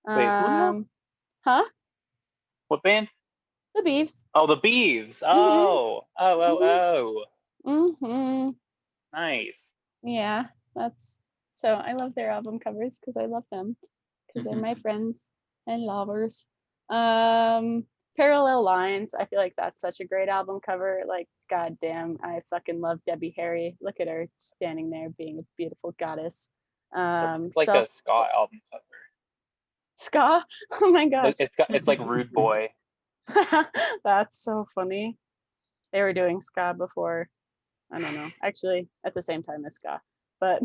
Wait, who now? Huh? What band? The Beeves. Oh, the Beeves. Oh. Mm-hmm. Nice. Yeah, that's, so I love their album covers because I love them because they're my friends and lovers. Parallel Lines, I feel like that's such a great album cover. Like, goddamn, I fucking love Debbie Harry. Look at her standing there being a beautiful goddess. It's like a ska album cover. Ska? Oh my gosh. It's like Rude Boy. That's so funny. They were doing ska before, I don't know, actually at the same time as ska. But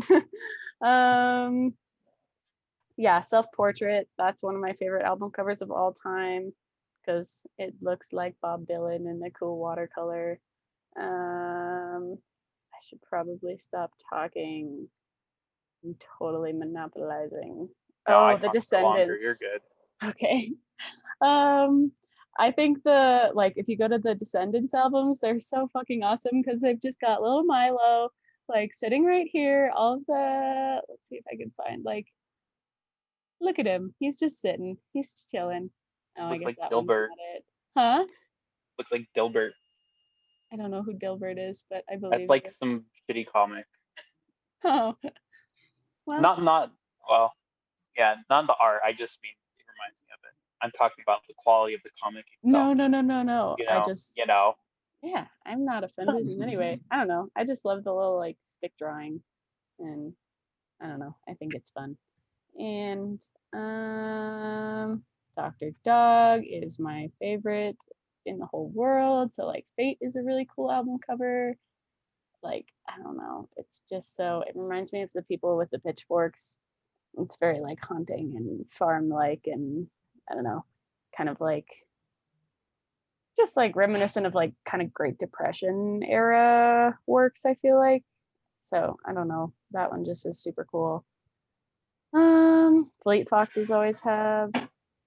yeah, Self-Portrait, that's one of my favorite album covers of all time because it looks like Bob Dylan in a cool watercolor. I should probably stop talking. I'm totally monopolizing. No, The Descendants. You're good. Okay. I think if you go to the Descendants albums, they're so fucking awesome because they've just got little Milo like sitting right here. All of the, let's see if I can find, like, look at him. He's just sitting. He's chilling. Oh, Looks I guess like that Dilbert. one's not it. Huh? Looks like Dilbert. I don't know who Dilbert is, but I believe That's like it. some shitty comic. Oh. Well, Not the art. I just mean it reminds me of it. I'm talking about the quality of the comic itself. No. You know, I just, yeah, I'm not offended in any way. I don't know. I just love the little like stick drawing, and I don't know. I think it's fun. And Dr. Dog is my favorite in the whole world. So like Fate is a really cool album cover. Like, I don't know. It's just so, it reminds me of the people with the pitchforks. It's very like haunting and farm like, and I don't know, kind of like just like reminiscent of like kind of Great Depression era works, I feel like. So I don't know. That one just is super cool. Fleet Foxes always have,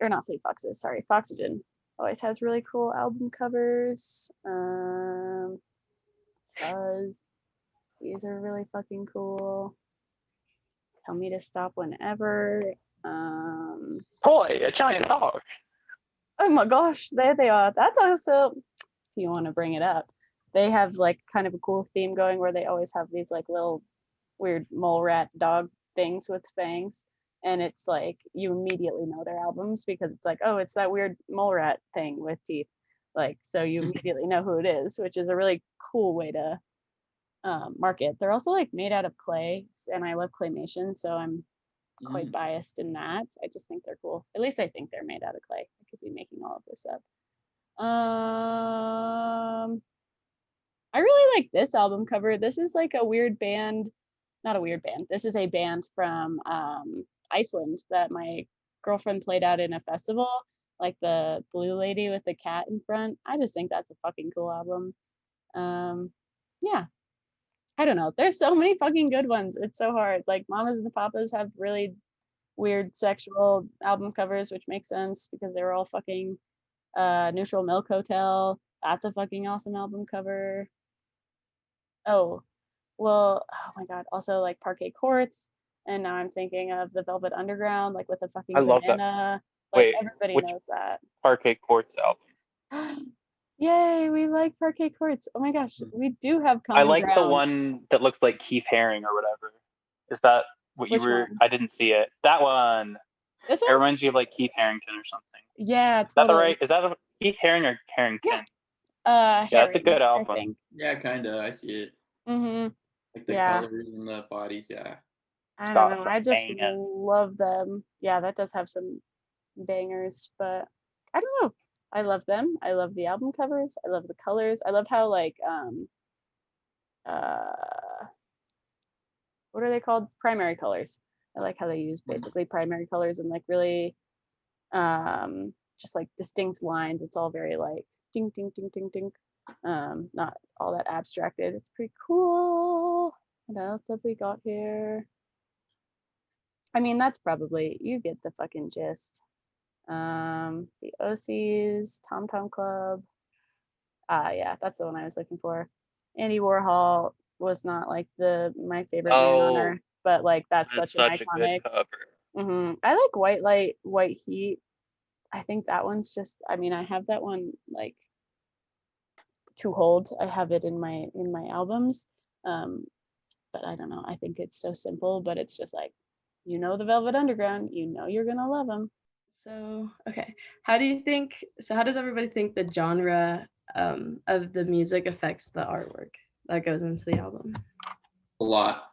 or not Fleet Foxes, sorry, Foxygen always has really cool album covers. Buzz, these are really fucking cool. Tell Me to Stop Whenever. Toy, a giant dog. Oh my gosh, there they are. That's also, if you want to bring it up. they have like kind of a cool theme going where they always have these like little weird mole rat dog things with fangs, and it's like you immediately know their albums because it's like, oh, it's that weird mole rat thing with teeth, like, so you immediately know who it is, which is a really cool way to market. They're also like made out of clay, and I love claymation, so I'm quite biased in that. I just think they're cool. At least I think they're made out of clay. I could be making all of this up. I really like this album cover. This is like a weird band, not a weird band. This is a band from Iceland that my girlfriend played out in a festival, like the blue lady with the cat in front. I just think that's a fucking cool album. Yeah, I don't know. There's so many fucking good ones. It's so hard. Like Mamas and the Papas have really weird sexual album covers, which makes sense because they were all fucking. Neutral Milk Hotel. That's a fucking awesome album cover. Oh, well, oh my god. Also like Parquet Courts. And now I'm thinking of the Velvet Underground, like with a fucking I love that. banana. Like Wait, everybody which knows that. Parquet Courts album? Yay, we like Parquet Courts. Oh my gosh, we do have I common like ground. the one that looks like Keith Haring or whatever. Is that what Which you were? one? I didn't see it. That one. This It one? reminds me of like Keith Harrington or something. Yeah, Is that the totally. right? Is that a Keith Haring or Harrington? Yeah. Yeah, that's a Haring, good I album. think. Yeah, kind of. I see it. Mm-hmm. Like the Yeah. colors and the bodies. Yeah. I Got don't know. some I just bangers. love them. Yeah, that does have some bangers, but I don't know. I love them. I love the album covers. I love the colors. I love how like what are they called? Primary colors. I like how they use basically primary colors and like really just like distinct lines. It's all very like ding ding ding ding ding. Not all that abstracted. It's pretty cool. What else have we got here? I mean, that's probably, you get the fucking gist. The OCs, Tom Tom Club. Yeah, that's the one I was looking for. Andy Warhol was not like my favorite man on earth, but like that's That's such an such a iconic. good cover. I like White Light, White Heat. I think that one's just. I mean, I have that one like to hold. I have it in my albums, but I don't know. I think it's so simple, but it's just like, you know, the Velvet Underground. You know, you're gonna love them. So, okay. How does everybody think the genre of the music affects the artwork that goes into the album? A lot.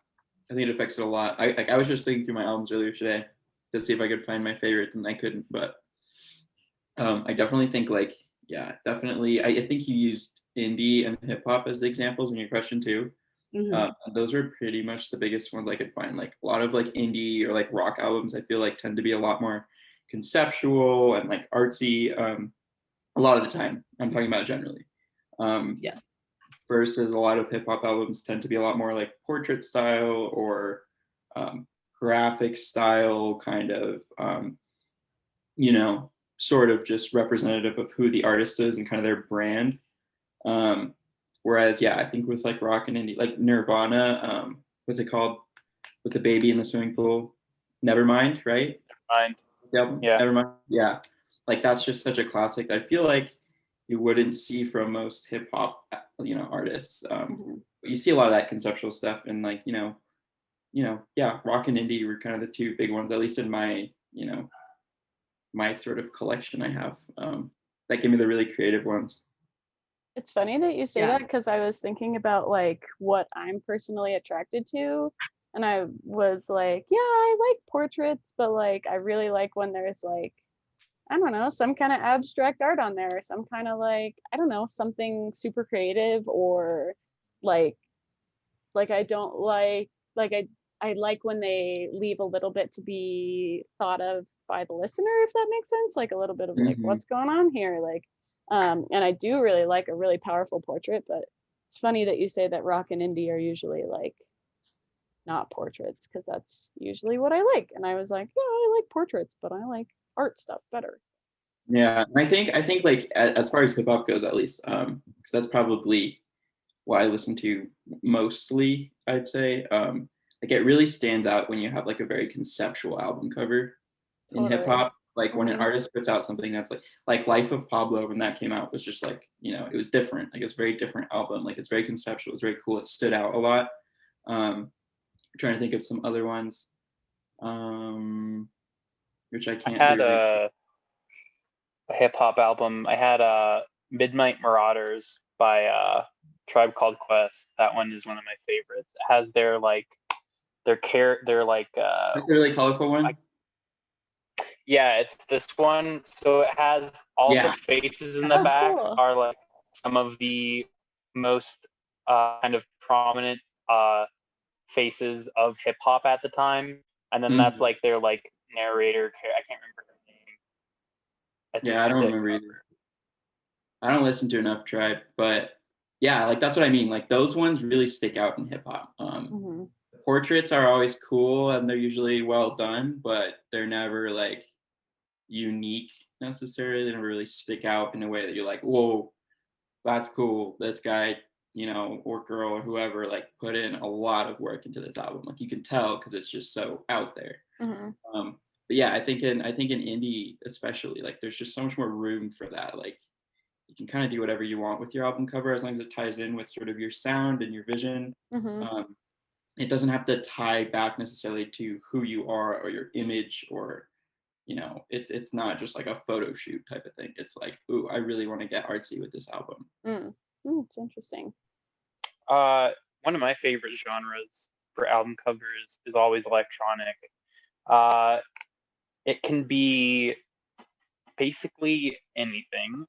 I think it affects it a lot. I was just thinking through my albums earlier today to see if I could find my favorites, and I couldn't. But I definitely think definitely. I think you used indie and hip hop as examples in your question too. Those are pretty much the biggest ones I could find. Like a lot of like indie or like rock albums, I feel like tend to be a lot more conceptual and like artsy. A lot of the time, I'm talking about generally. Versus a lot of hip hop albums tend to be a lot more like portrait style or graphic style, kind of, sort of just representative of who the artist is and kind of their brand. Whereas, I think with like rock and indie, like Nirvana, what's it called? With the baby in the swimming pool, Nevermind, right? Nevermind. Yeah. Nevermind. Yeah. Like that's just such a classic that I feel like you wouldn't see from most hip hop, artists. You see a lot of that conceptual stuff, and like rock and indie were kind of the two big ones, at least in my my sort of collection I have. That give me the really creative ones. It's funny that you say that because I was thinking about like what I'm personally attracted to, and I was like, yeah, I like portraits, but like I really like when there's like, I don't know, some kind of abstract art on there, some kind of like, I don't know, something super creative, or like I don't like I like when they leave a little bit to be thought of by the listener, if that makes sense, like a little bit of like what's going on here, like and I do really like a really powerful portrait, but it's funny that you say that rock and indie are usually like not portraits, because that's usually what I like. And I was like, yeah, I like portraits, but I like art stuff better. Yeah, I think like as far as hip hop goes, at least, because that's probably what I listen to mostly, I'd say. Like it really stands out when you have like a very conceptual album cover in hip hop. Like when an artist puts out something that's like Life of Pablo, when that came out, was just like, it was different. Like it's a very different album. Like it's very conceptual. It's very cool. It stood out a lot. I'm trying to think of some other ones, which I can't. I had a hip hop album. I had Midnight Marauders by Tribe Called Quest. That one is one of my favorites. It has their really colorful one. Yeah, it's this one. So it has all the faces in the back are like some of the most kind of prominent faces of hip hop at the time, and then that's like their like narrator. I can't remember her name. I don't remember either. I don't listen to enough Tribe, but yeah, like that's what I mean. Like those ones really stick out in hip hop. Portraits are always cool and they're usually well done, but they're never like unique necessarily. They never really stick out in a way that you're like, whoa, that's cool. This guy, or girl or whoever, like put in a lot of work into this album. Like you can tell because it's just so out there. But yeah, I think in indie especially, like there's just so much more room for that. Like you can kind of do whatever you want with your album cover as long as it ties in with sort of your sound and your vision. It doesn't have to tie back necessarily to who you are or your image, or it's not just like a photo shoot type of thing. It's like, ooh, I really want to get artsy with this album. It's interesting. One of my favorite genres for album covers is always electronic. It can be basically anything,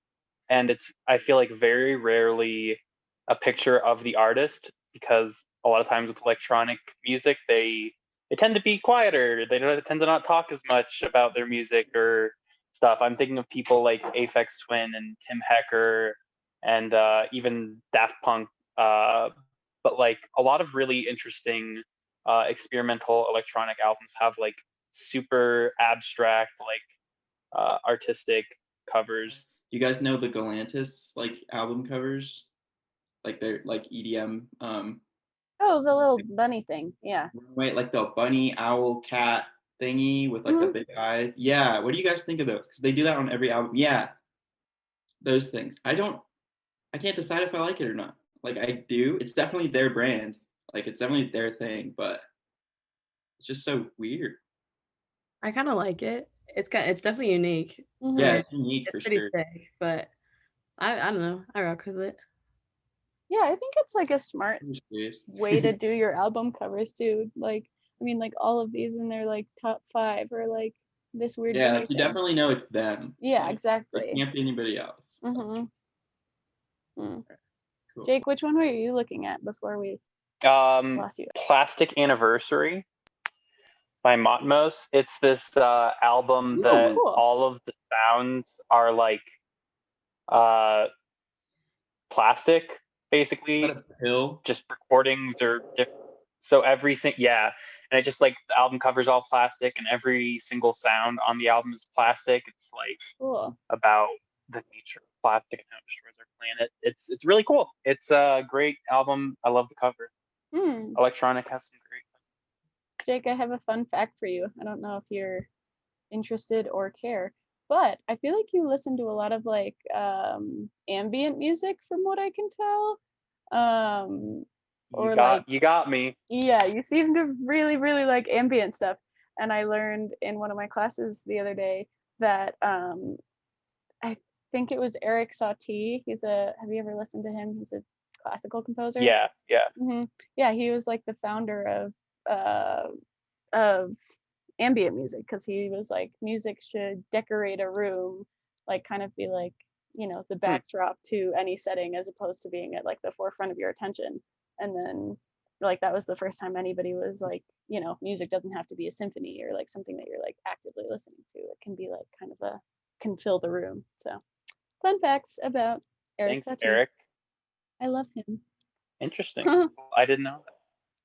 and I feel like very rarely a picture of the artist, because a lot of times with electronic music, they tend to be quieter. They tend to not talk as much about their music or stuff. I'm thinking of people like Aphex Twin and Tim Hecker and even Daft Punk. But like a lot of really interesting experimental electronic albums have like super abstract, like artistic covers. You guys know the Galantis like album covers? Like they're like EDM. Oh, the little bunny thing. Yeah. Wait, like the bunny owl cat thingy with like the big eyes. Yeah. What do you guys think of those? Because they do that on every album. Yeah. Those things. I can't decide if I like it or not. Like I do. It's definitely their brand. Like it's definitely their thing, but it's just so weird. I kind of like it. It's definitely unique. Yeah, it's unique for pretty sure. sick, but I don't know. I rock with it. Yeah, I think it's like a smart way to do your album covers too. Like, I mean, like all of these in their like top 5 or like this weird. Yeah, like you definitely know it's them. Yeah, like, exactly. It can't be anybody else. Cool. Jake, which one were you looking at before we lost you? Plastic Anniversary by Motmos. It's this album that all of the sounds are like plastic, basically. Just recordings are different. So and it just like the album cover's all plastic and every single sound on the album is plastic. It's like about the nature of plastic and how it destroys our planet. It's really cool. It's a great album. I love the cover. Electronic has some great. Jake, I have a fun fact for you. I don't know if you're interested or care, but I feel like you listen to a lot of like ambient music from what I can tell. You got me. Yeah, you seem to really, really like ambient stuff. And I learned in one of my classes the other day that I think it was Eric Satie. Have you ever listened to him? He's a classical composer. Yeah. Yeah, he was like the founder of ambient music, because he was like, music should decorate a room, like kind of be like, the backdrop to any setting, as opposed to being at like the forefront of your attention. And then like that was the first time anybody was like, music doesn't have to be a symphony or like something that you're like actively listening to. It can be like kind of can fill the room. So fun facts about Eric Satie. Eric. I love him. Interesting. I didn't know that.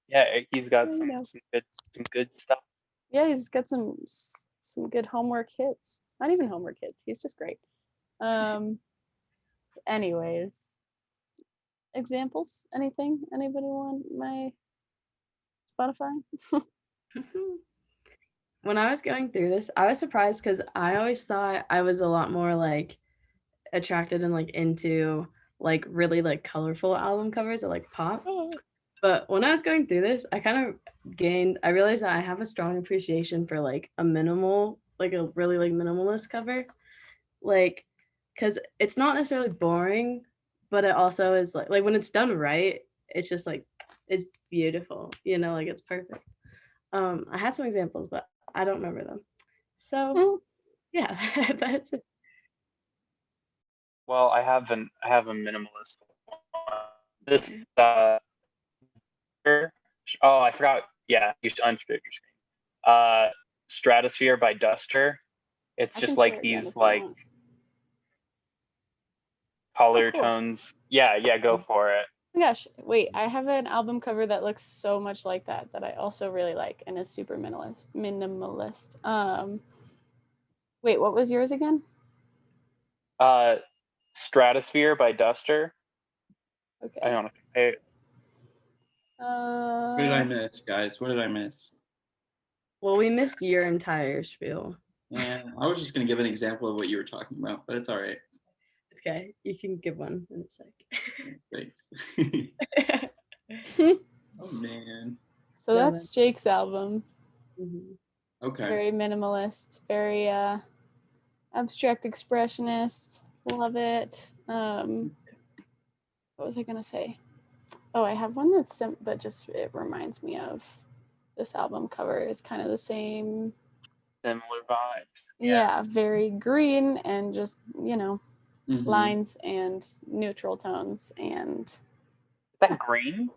Yeah, he's got some good stuff. Yeah, he's got some good homework hits. Not even homework hits. He's just great. Anyways, examples? Anything? Anybody want my Spotify? when I was going through this, I was surprised because I always thought I was a lot more like attracted and like into like really like colorful album covers that like pop. But when I was going through this, I kind of I realized that I have a strong appreciation for like a really like minimalist cover. Like, because it's not necessarily boring, but it also is like when it's done right, it's just like, it's beautiful, like it's perfect. I had some examples, but I don't remember them. So yeah, that's it. Well, I have a minimalist one. This I forgot. Yeah, you should unsplit your screen. Stratosphere by Duster. It's I just can like share it again these if you like want. color cool. tones. Yeah, go for it. Oh my gosh, wait, I have an album cover that looks so much like that I also really like and is super minimalist. Wait, what was yours again? Stratosphere by Duster. Okay. I don't know. What did I miss, guys? What did I miss? Well, we missed your entire spiel. Yeah, I was just gonna give an example of what you were talking about, but it's all right. It's okay. You can give one in a sec. Thanks. Oh man. So that's Jake's album. Mm-hmm. Okay. Very minimalist, very abstract expressionist. Love it. What was I gonna say? Oh, I have one that's that just it reminds me of this album cover. Is kind of the same. Similar vibes. Yeah, very green and just lines and neutral tones and. Is that green?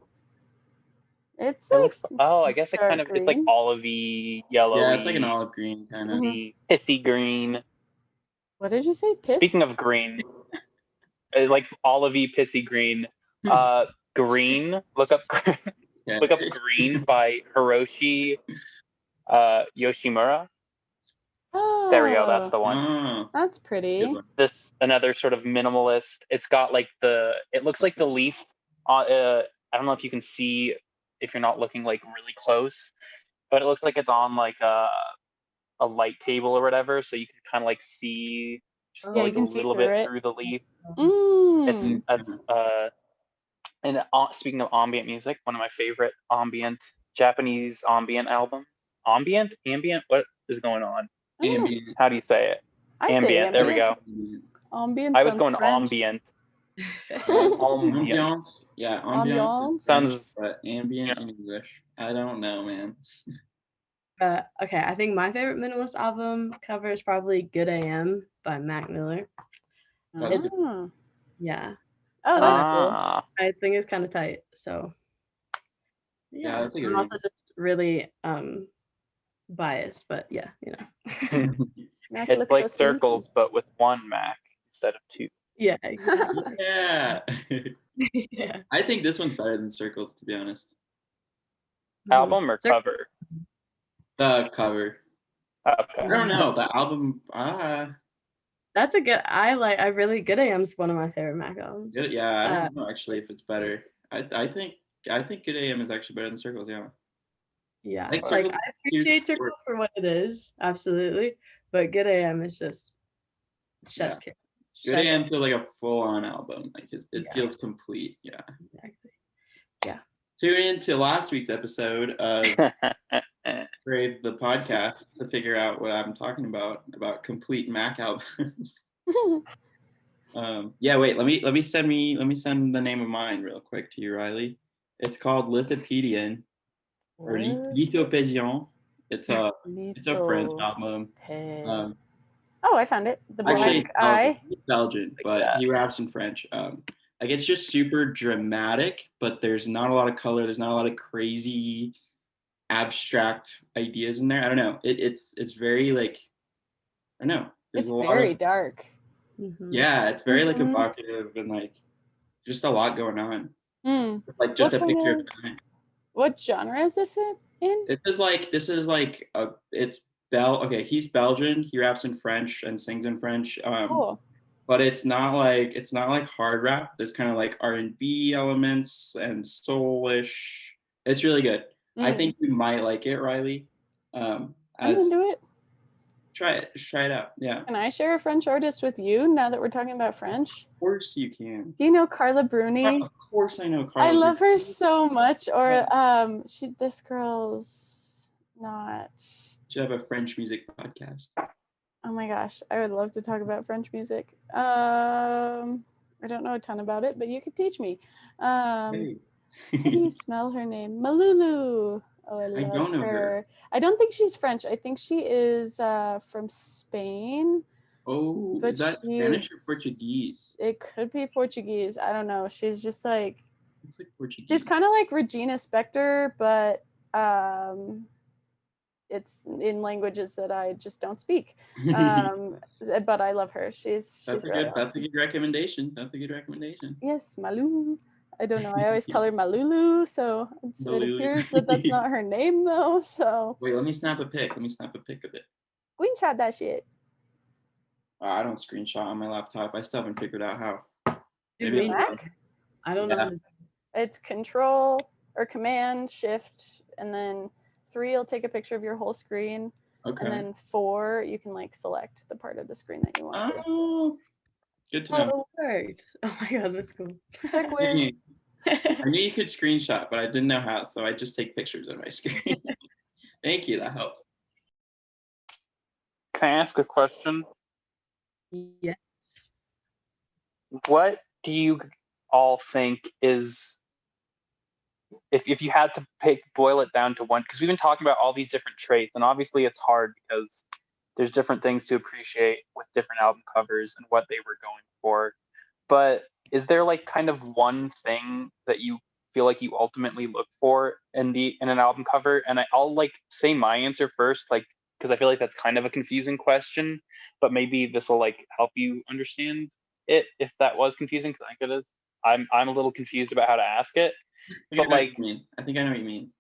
It looks. Oh, I guess it kind of. green. It's like olivey, yellowy. Yeah, it's like an olive green kind of. Pissy green. What did you say? Piss? Speaking of green, like olivey, pissy green. Green. Look up. Yeah. Look up Green by Hiroshi Yoshimura. Oh, there we go. That's the one. Oh, that's pretty. This another sort of minimalist. It's got like it looks like the leaf. I don't know if you can see if you're not looking like really close, but it looks like it's on like a light table or whatever, so you can kind of like see just like a little bit through the leaf. It's and speaking of ambient music, one of my favorite Japanese ambient albums. Ambient? What is going on? Ambient. How do you say it? Ambient. There we go. Ambient. I was going ambient. Ambiance. Yeah, ambiance. Sounds ambient in English. I don't know, man. Okay, I think my favorite minimalist album cover is probably Good AM by Mac Miller. Yeah. Oh, that's cool. I think it's kind of tight. So yeah, that's a good I'm also just really biased, but yeah, it's like circles, but with one Mac instead of two. Yeah, exactly. Yeah. Yeah. I think this one's better than circles, to be honest. Album or cover? The cover. Okay. I don't know. The album. That's a good. Good AM's one of my favorite Mac albums. Yeah, I don't know actually if it's better. I think Good AM is actually better than Circles. Yeah. Yeah, I appreciate Circles for what it is, absolutely, but Good AM is just chef's kiss. Good AM feels like a full-on album. Like it feels complete. Yeah. Exactly. Yeah. Tune in to last week's episode of Crave the Podcast to figure out what I'm talking about complete Mac albums. Yeah, wait, let me send the name of mine real quick to you, Reilly. It's called Lithopedian or Lithopedian. It's a French album. Oh, I found it. The Black Eye. He's Belgian, but he raps in French. Like it's just super dramatic, but there's not a lot of color. There's not a lot of crazy abstract ideas in there. I don't know. It's very like, I don't know. It's very dark. Yeah, it's very like evocative and like just a lot going on. Like just a picture of time. What genre is this in? He's Belgian. He raps in French and sings in French. Cool. But it's not like hard rap. There's kind of like R&B elements and soulish. It's really good. I think you might like it, Reilly. I'm into it. Try it. Just try it out. Yeah. Of Can I share a French artist with you now that we're talking about French? course you can. Do you know Carla Bruni? Of course I know Carla. I love her Bruni. so much. Or this girl's not. Should have a French music podcast. Oh my gosh, I would love to talk about French music. I don't know a ton about it, but you could teach me. Hey. How do you spell her name? Malulu. Oh, I love don't know her. her. I don't think she's French. I think she is from Spain. Oh, But is that Spanish or she's- Portuguese? It could be Portuguese. I don't know. She's just like, It's like Portuguese. she's kind of like Regina Spektor, but it's in languages that I just don't speak. But I love her. She's That's really a awesome. good recommendation. That's a good recommendation. Yes, Malulu. I don't know. I always call her Malulu, so it Malulu. appears that that's not her name though. So Wait, let me snap a pic. Let me snap a pic of it. screenshot that shit. I don't screenshot on my laptop. I still haven't figured out how. Do Maybe we I'll- know? I don't know. Yeah. how to- It's Control or Command Shift, and then 3 will take a picture of your whole screen, Okay. and then 4 you can like select the part of the screen that you want. Oh, good to know. Oh, it worked. Oh my god, that's cool. Quick whiz. I knew you could screenshot, but I didn't know how, so I just take pictures of my screen. Thank you. That helps. Can I ask a question? Yes. What do you all think is, if you had to boil it down to one, because we've been talking about all these different traits, and obviously it's hard because there's different things to appreciate with different album covers and what they were going for. But is there like kind of one thing that you feel like you ultimately look for in an album cover? And I'll like say my answer first, like, because I feel like that's kind of a confusing question, but maybe this will like help you understand it if that was confusing, because I think it is. I'm a little confused about how to ask it. I But like, I think I know what you mean.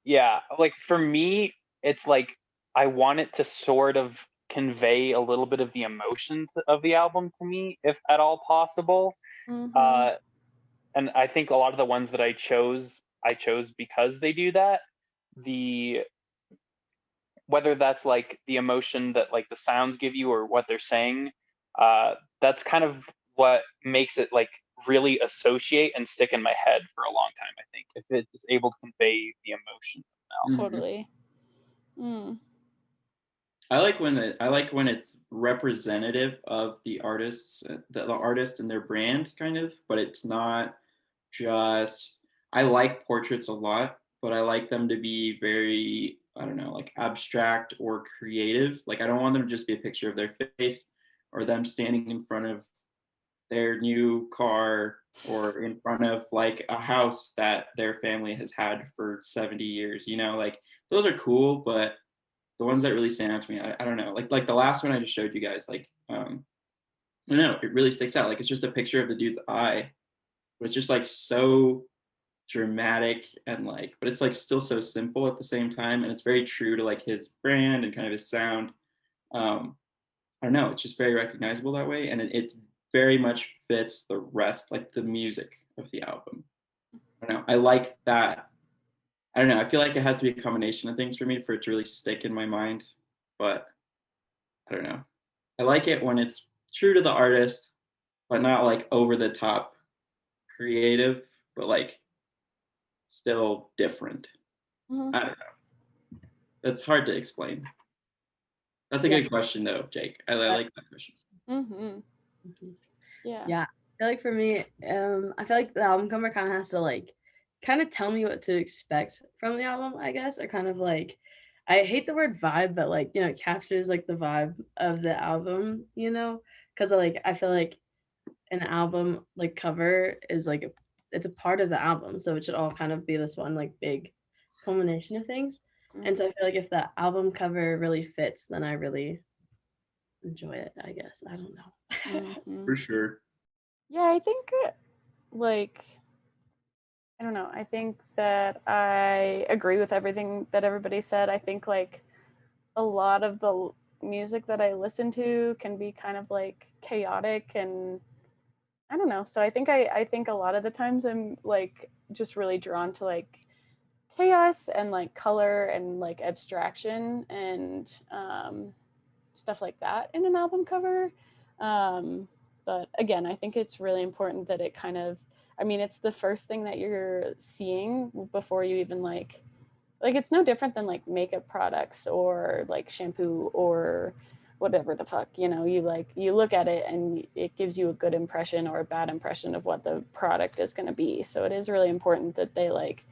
yeah, like for me, it's like I want it to sort of convey a little bit of the emotions of the album to me, if at all possible. Mhm. And I think a lot of the ones that I chose because they do that. Whether that's like the emotion that like the sounds give you or what they're saying, that's kind of what makes it like really associate and stick in my head for a long time. I think if it's able to convey the emotion. Totally. Mm. I like when it's representative of the artists, the artist and their brand, kind of, but it's not just. I like portraits a lot, but I like them to be very, I don't know, like abstract or creative. Like I don't want them to just be a picture of their face or them standing in front of their new car or in front of like a house that their family has had for 70 years. You know, like those are cool, but the ones that really stand out to me, I don't know, like the last one I just showed you guys, like I don't know, it really sticks out. Like it's just a picture of the dude's eye, but it's just like so dramatic and like, but it's like still so simple at the same time, and it's very true to like his brand and kind of his sound. I don't know, it's just very recognizable that way, and it very much fits the rest, like the music of the album. I don't know, I like that. I don't know, I feel like it has to be a combination of things for me for it to really stick in my mind, but I don't know. I like it when it's true to the artist, but not like over the top creative, but like still different. Mhm. I don't know. That's hard to explain. That's a Yeah. good question though, Jake. I like that question. Mhm. Mhm. Yeah. Yeah. I feel like for me, I feel like the album cover kind of has to like kind of tell me what to expect from the album, I guess, or kind of like, I hate the word vibe, but like, you know, it captures like the vibe of the album, you know, because like I feel like an album like cover is like it's a part of the album, so it should all kind of be this one like big culmination of things. And so I feel like if the album cover really fits, then I really enjoy it, I guess. I don't know. Mhm. For sure. Yeah, I think like I don't know. I think that I agree with everything that everybody said. I think like a lot of the music that I listen to can be kind of like chaotic and I don't know. So I think I think a lot of the times I'm like just really drawn to like chaos and like color and like abstraction and stuff like that in an album cover. But again, I think it's really important that it kind of, I mean, it's the first thing that you're seeing before you even like it's no different than like makeup products or like shampoo or whatever the fuck, you know, you look at it and it gives you a good impression or a bad impression of what the product is going to be. So it is really important that they like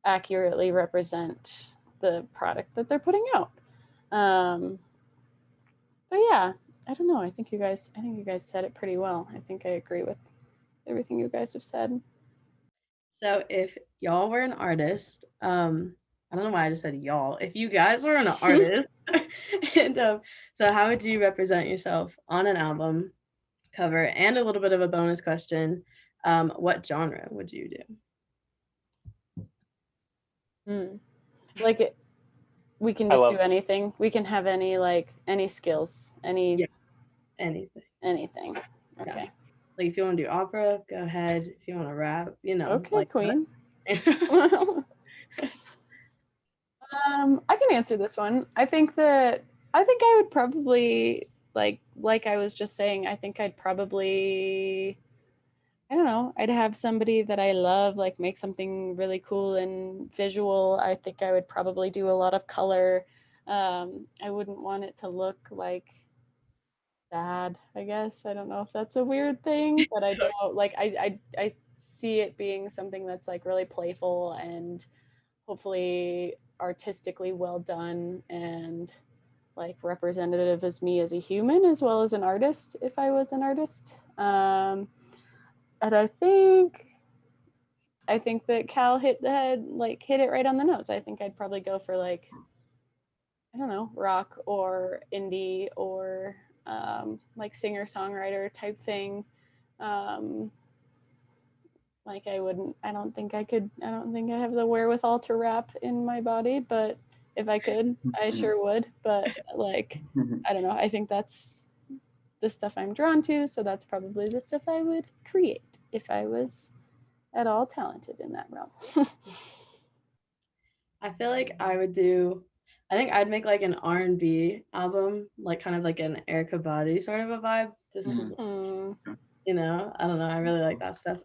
accurately represent the product that they're putting out. But yeah, I don't know. I think you guys said it pretty well. I think I agree with everything you guys have said. So if y'all were an artist, I don't know why I just said y'all. If you guys were an artist, and so how would you represent yourself on an album cover? And a little bit of a bonus question: what genre would you do? Like we can just do anything. We can have any skills, anything. Anything. Okay. Yeah. Like if you want to do opera, go ahead. If you want to rap, you know. Okay, like queen. I can answer this one. I think I would probably like I was just saying, I think I'd probably, I don't know, I'd have somebody that I love like make something really cool and visual. I think I would probably do a lot of color. I wouldn't want it to look like sad, I guess. I don't know if that's a weird thing, but I don't like I see it being something that's like really playful and hopefully artistically well done and like representative as me as a human as well as an artist if I was an artist. And I think that Cal hit it right on the nose. I think I'd probably go for like, I don't know, rock or indie or like singer-songwriter type thing. Like I don't think I have the wherewithal to rap in my body, but if I could, I sure would. But like, I don't know. I think that's the stuff I'm drawn to. So that's probably the stuff I would create if I was at all talented in that realm. I feel like I think I'd make like an R&B album, like kind of like an Erykah Badu sort of a vibe, just because, you know, I don't know, I really like that stuff.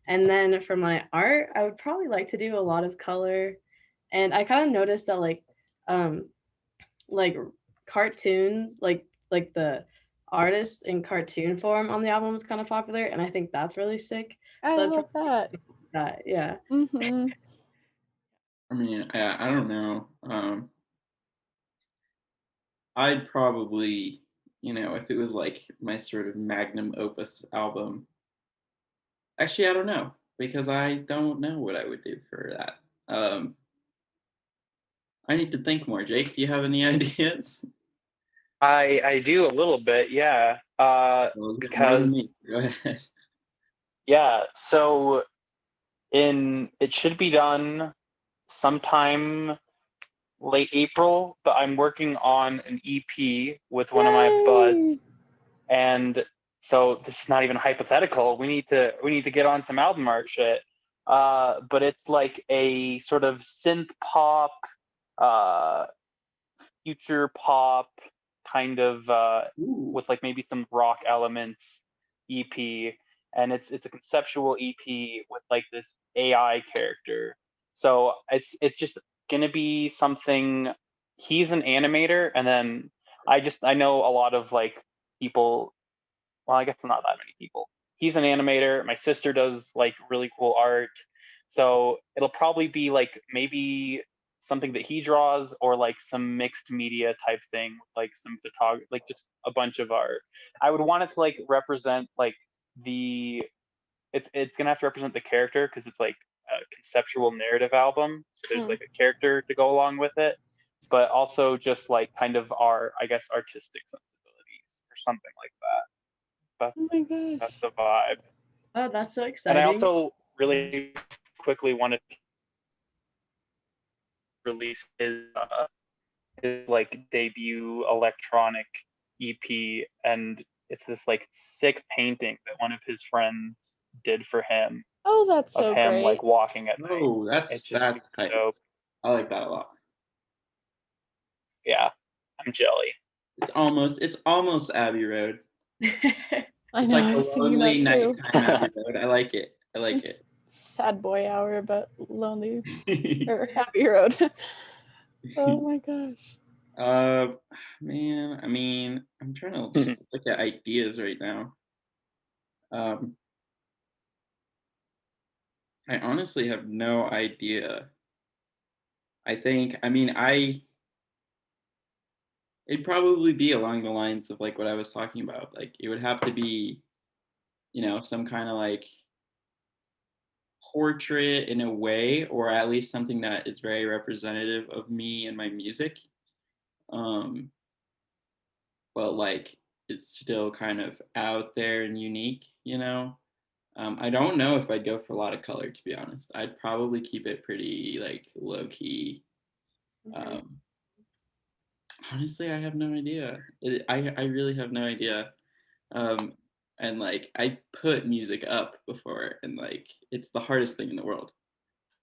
And then for my art, I would probably like to do a lot of color, and I kind of noticed that like cartoons, like the artist in cartoon form on the album was kind of popular, and I think that's really sick. I love that. Yeah. Mm-hmm. I mean, I don't know. I'd probably, you know, if it was like my sort of magnum opus album. Actually, I don't know, because I don't know what I would do for that. I need to think more. Jake, do you have any ideas? I do a little bit, yeah. Because go ahead. Yeah, so it should be done sometime late April, but I'm working on an EP with one of my buds, and so this is not even hypothetical. We need to get on some album art shit. But it's like a sort of synth pop, future pop kind of with like maybe some rock elements EP, and it's a conceptual EP with like this AI character. So it's just gonna be something. He's an animator, and then I know a lot of like people. Well, I guess not that many people. He's an animator. My sister does like really cool art. So it'll probably be like maybe something that he draws or like some mixed media type thing, like some photography, like just a bunch of art. I would want it to like represent like the it's gonna have to represent the character because it's like a conceptual narrative album. So there's like a character to go along with it, but also just like kind of our, I guess, artistic sensibilities or something like that. Oh my gosh. That's the vibe. Oh, that's so exciting. And I also really quickly wanted to release his like debut electronic EP, and it's this like sick painting that one of his friends did for him. Oh, that's of so him great. like walking at night. Oh, that's It's just that's tight. dope. I like that a lot. Yeah, I'm jelly. It's almost Abbey Road. I It's know, like I a was thinking lonely that too. nighttime Abbey Road. I like it. I like it. Sad boy hour, but lonely or happy road. Oh my gosh. Man, I mean, I'm trying to just look at ideas right now. I honestly have no idea. It'd probably be along the lines of like what I was talking about. Like it would have to be, some kind of like portrait in a way, or at least something that is very representative of me and my music. Um, but like it's still kind of out there and unique, I don't know if I'd go for a lot of color, to be honest. I'd probably keep it pretty like low key. Honestly, I have no idea. I really have no idea. And like I put music up before, and like it's the hardest thing in the world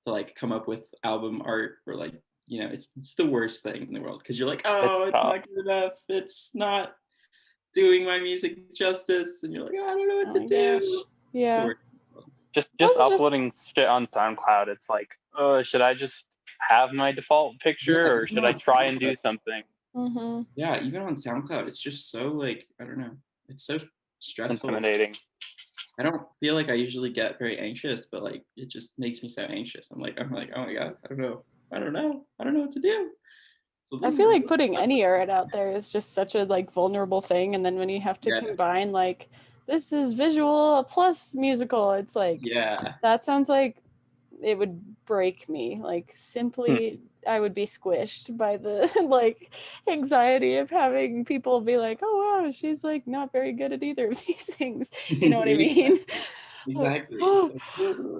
to like come up with album art, or like it's the worst thing in the world because you're like, oh, it's not good enough. It's not doing my music justice, and you're like, oh, I don't know what to do. Gosh. Yeah. Just Also uploading shit on SoundCloud. It's like, should I just have my default picture, or should I try and do something? Mm-hmm. Yeah, even on SoundCloud, it's just so like, I don't know. It's so stressful. Intimidating. I don't feel like I usually get very anxious, but like it just makes me so anxious. I'm like, oh my god, I don't know what to do. So I feel like putting any art out there is just such a like vulnerable thing, and then when you have to combine like this is visual plus musical, it's like that sounds like it would break me. Like simply I would be squished by the like anxiety of having people be like, oh wow, she's like not very good at either of these things. You know what I mean? Exactly. Like, oh,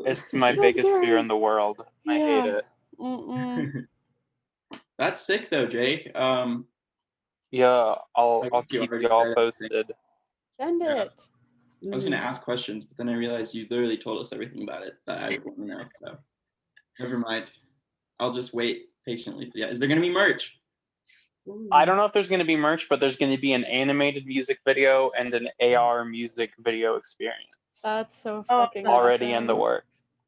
it's my biggest fear in the world. I hate it. That's sick though, Jake. Yeah, I'll keep you all posted. Send it. I was gonna ask questions, but then I realized you literally told us everything about it that I would want to know. So never mind. I'll just wait patiently. Yeah, is there gonna be merch? I don't know if there's gonna be merch, but there's gonna be an animated music video and an AR music video experience. That's so fucking already awesome. in the works.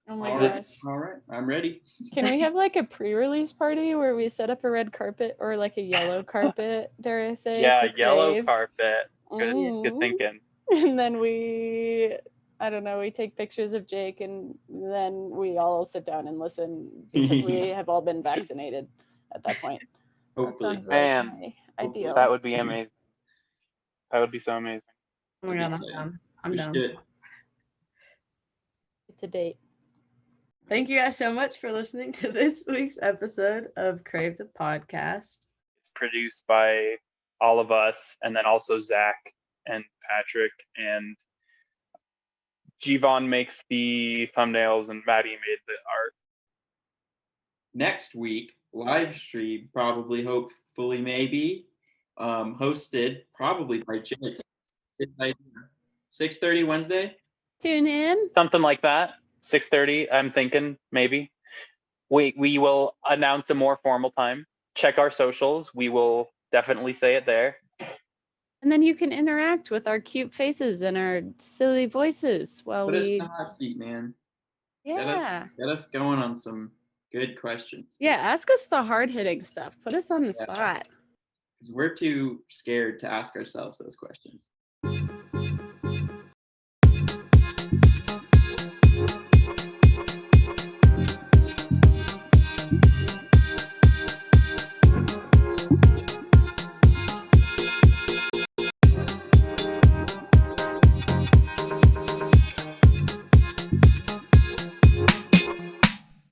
Oh my gosh. All right, I'm ready. Can we have like a pre-release party where we set up a red carpet or like a yellow carpet, dare I say? Yeah, for yellow Crave? carpet. Good thinking. And then we take pictures of Jake, and then we all sit down and listen because we have all been vaccinated at that point. Hopefully. That sounds like my ideal. That would be amazing. That would be so amazing. Oh my god, I'm down. I'm down. It's a date. Thank you guys so much for listening to this week's episode of Crave the Podcast. It's produced by all of us, and then also Zach and Patrick, and Jivan makes the thumbnails, and Madi made the art. Next week, live stream, probably, hopefully, maybe, hosted probably by Jake. 6:30 Wednesday. Tune in. Something like that. 6:30. I'm thinking maybe. We will announce a more formal time. Check our socials. We will definitely say it there. And then you can interact with our cute faces and our silly voices while Put us in the hot seat, man. Yeah. Get us going on some good questions. Yeah, ask us the hard-hitting stuff. Put us on the spot. Because we're too scared to ask ourselves those questions.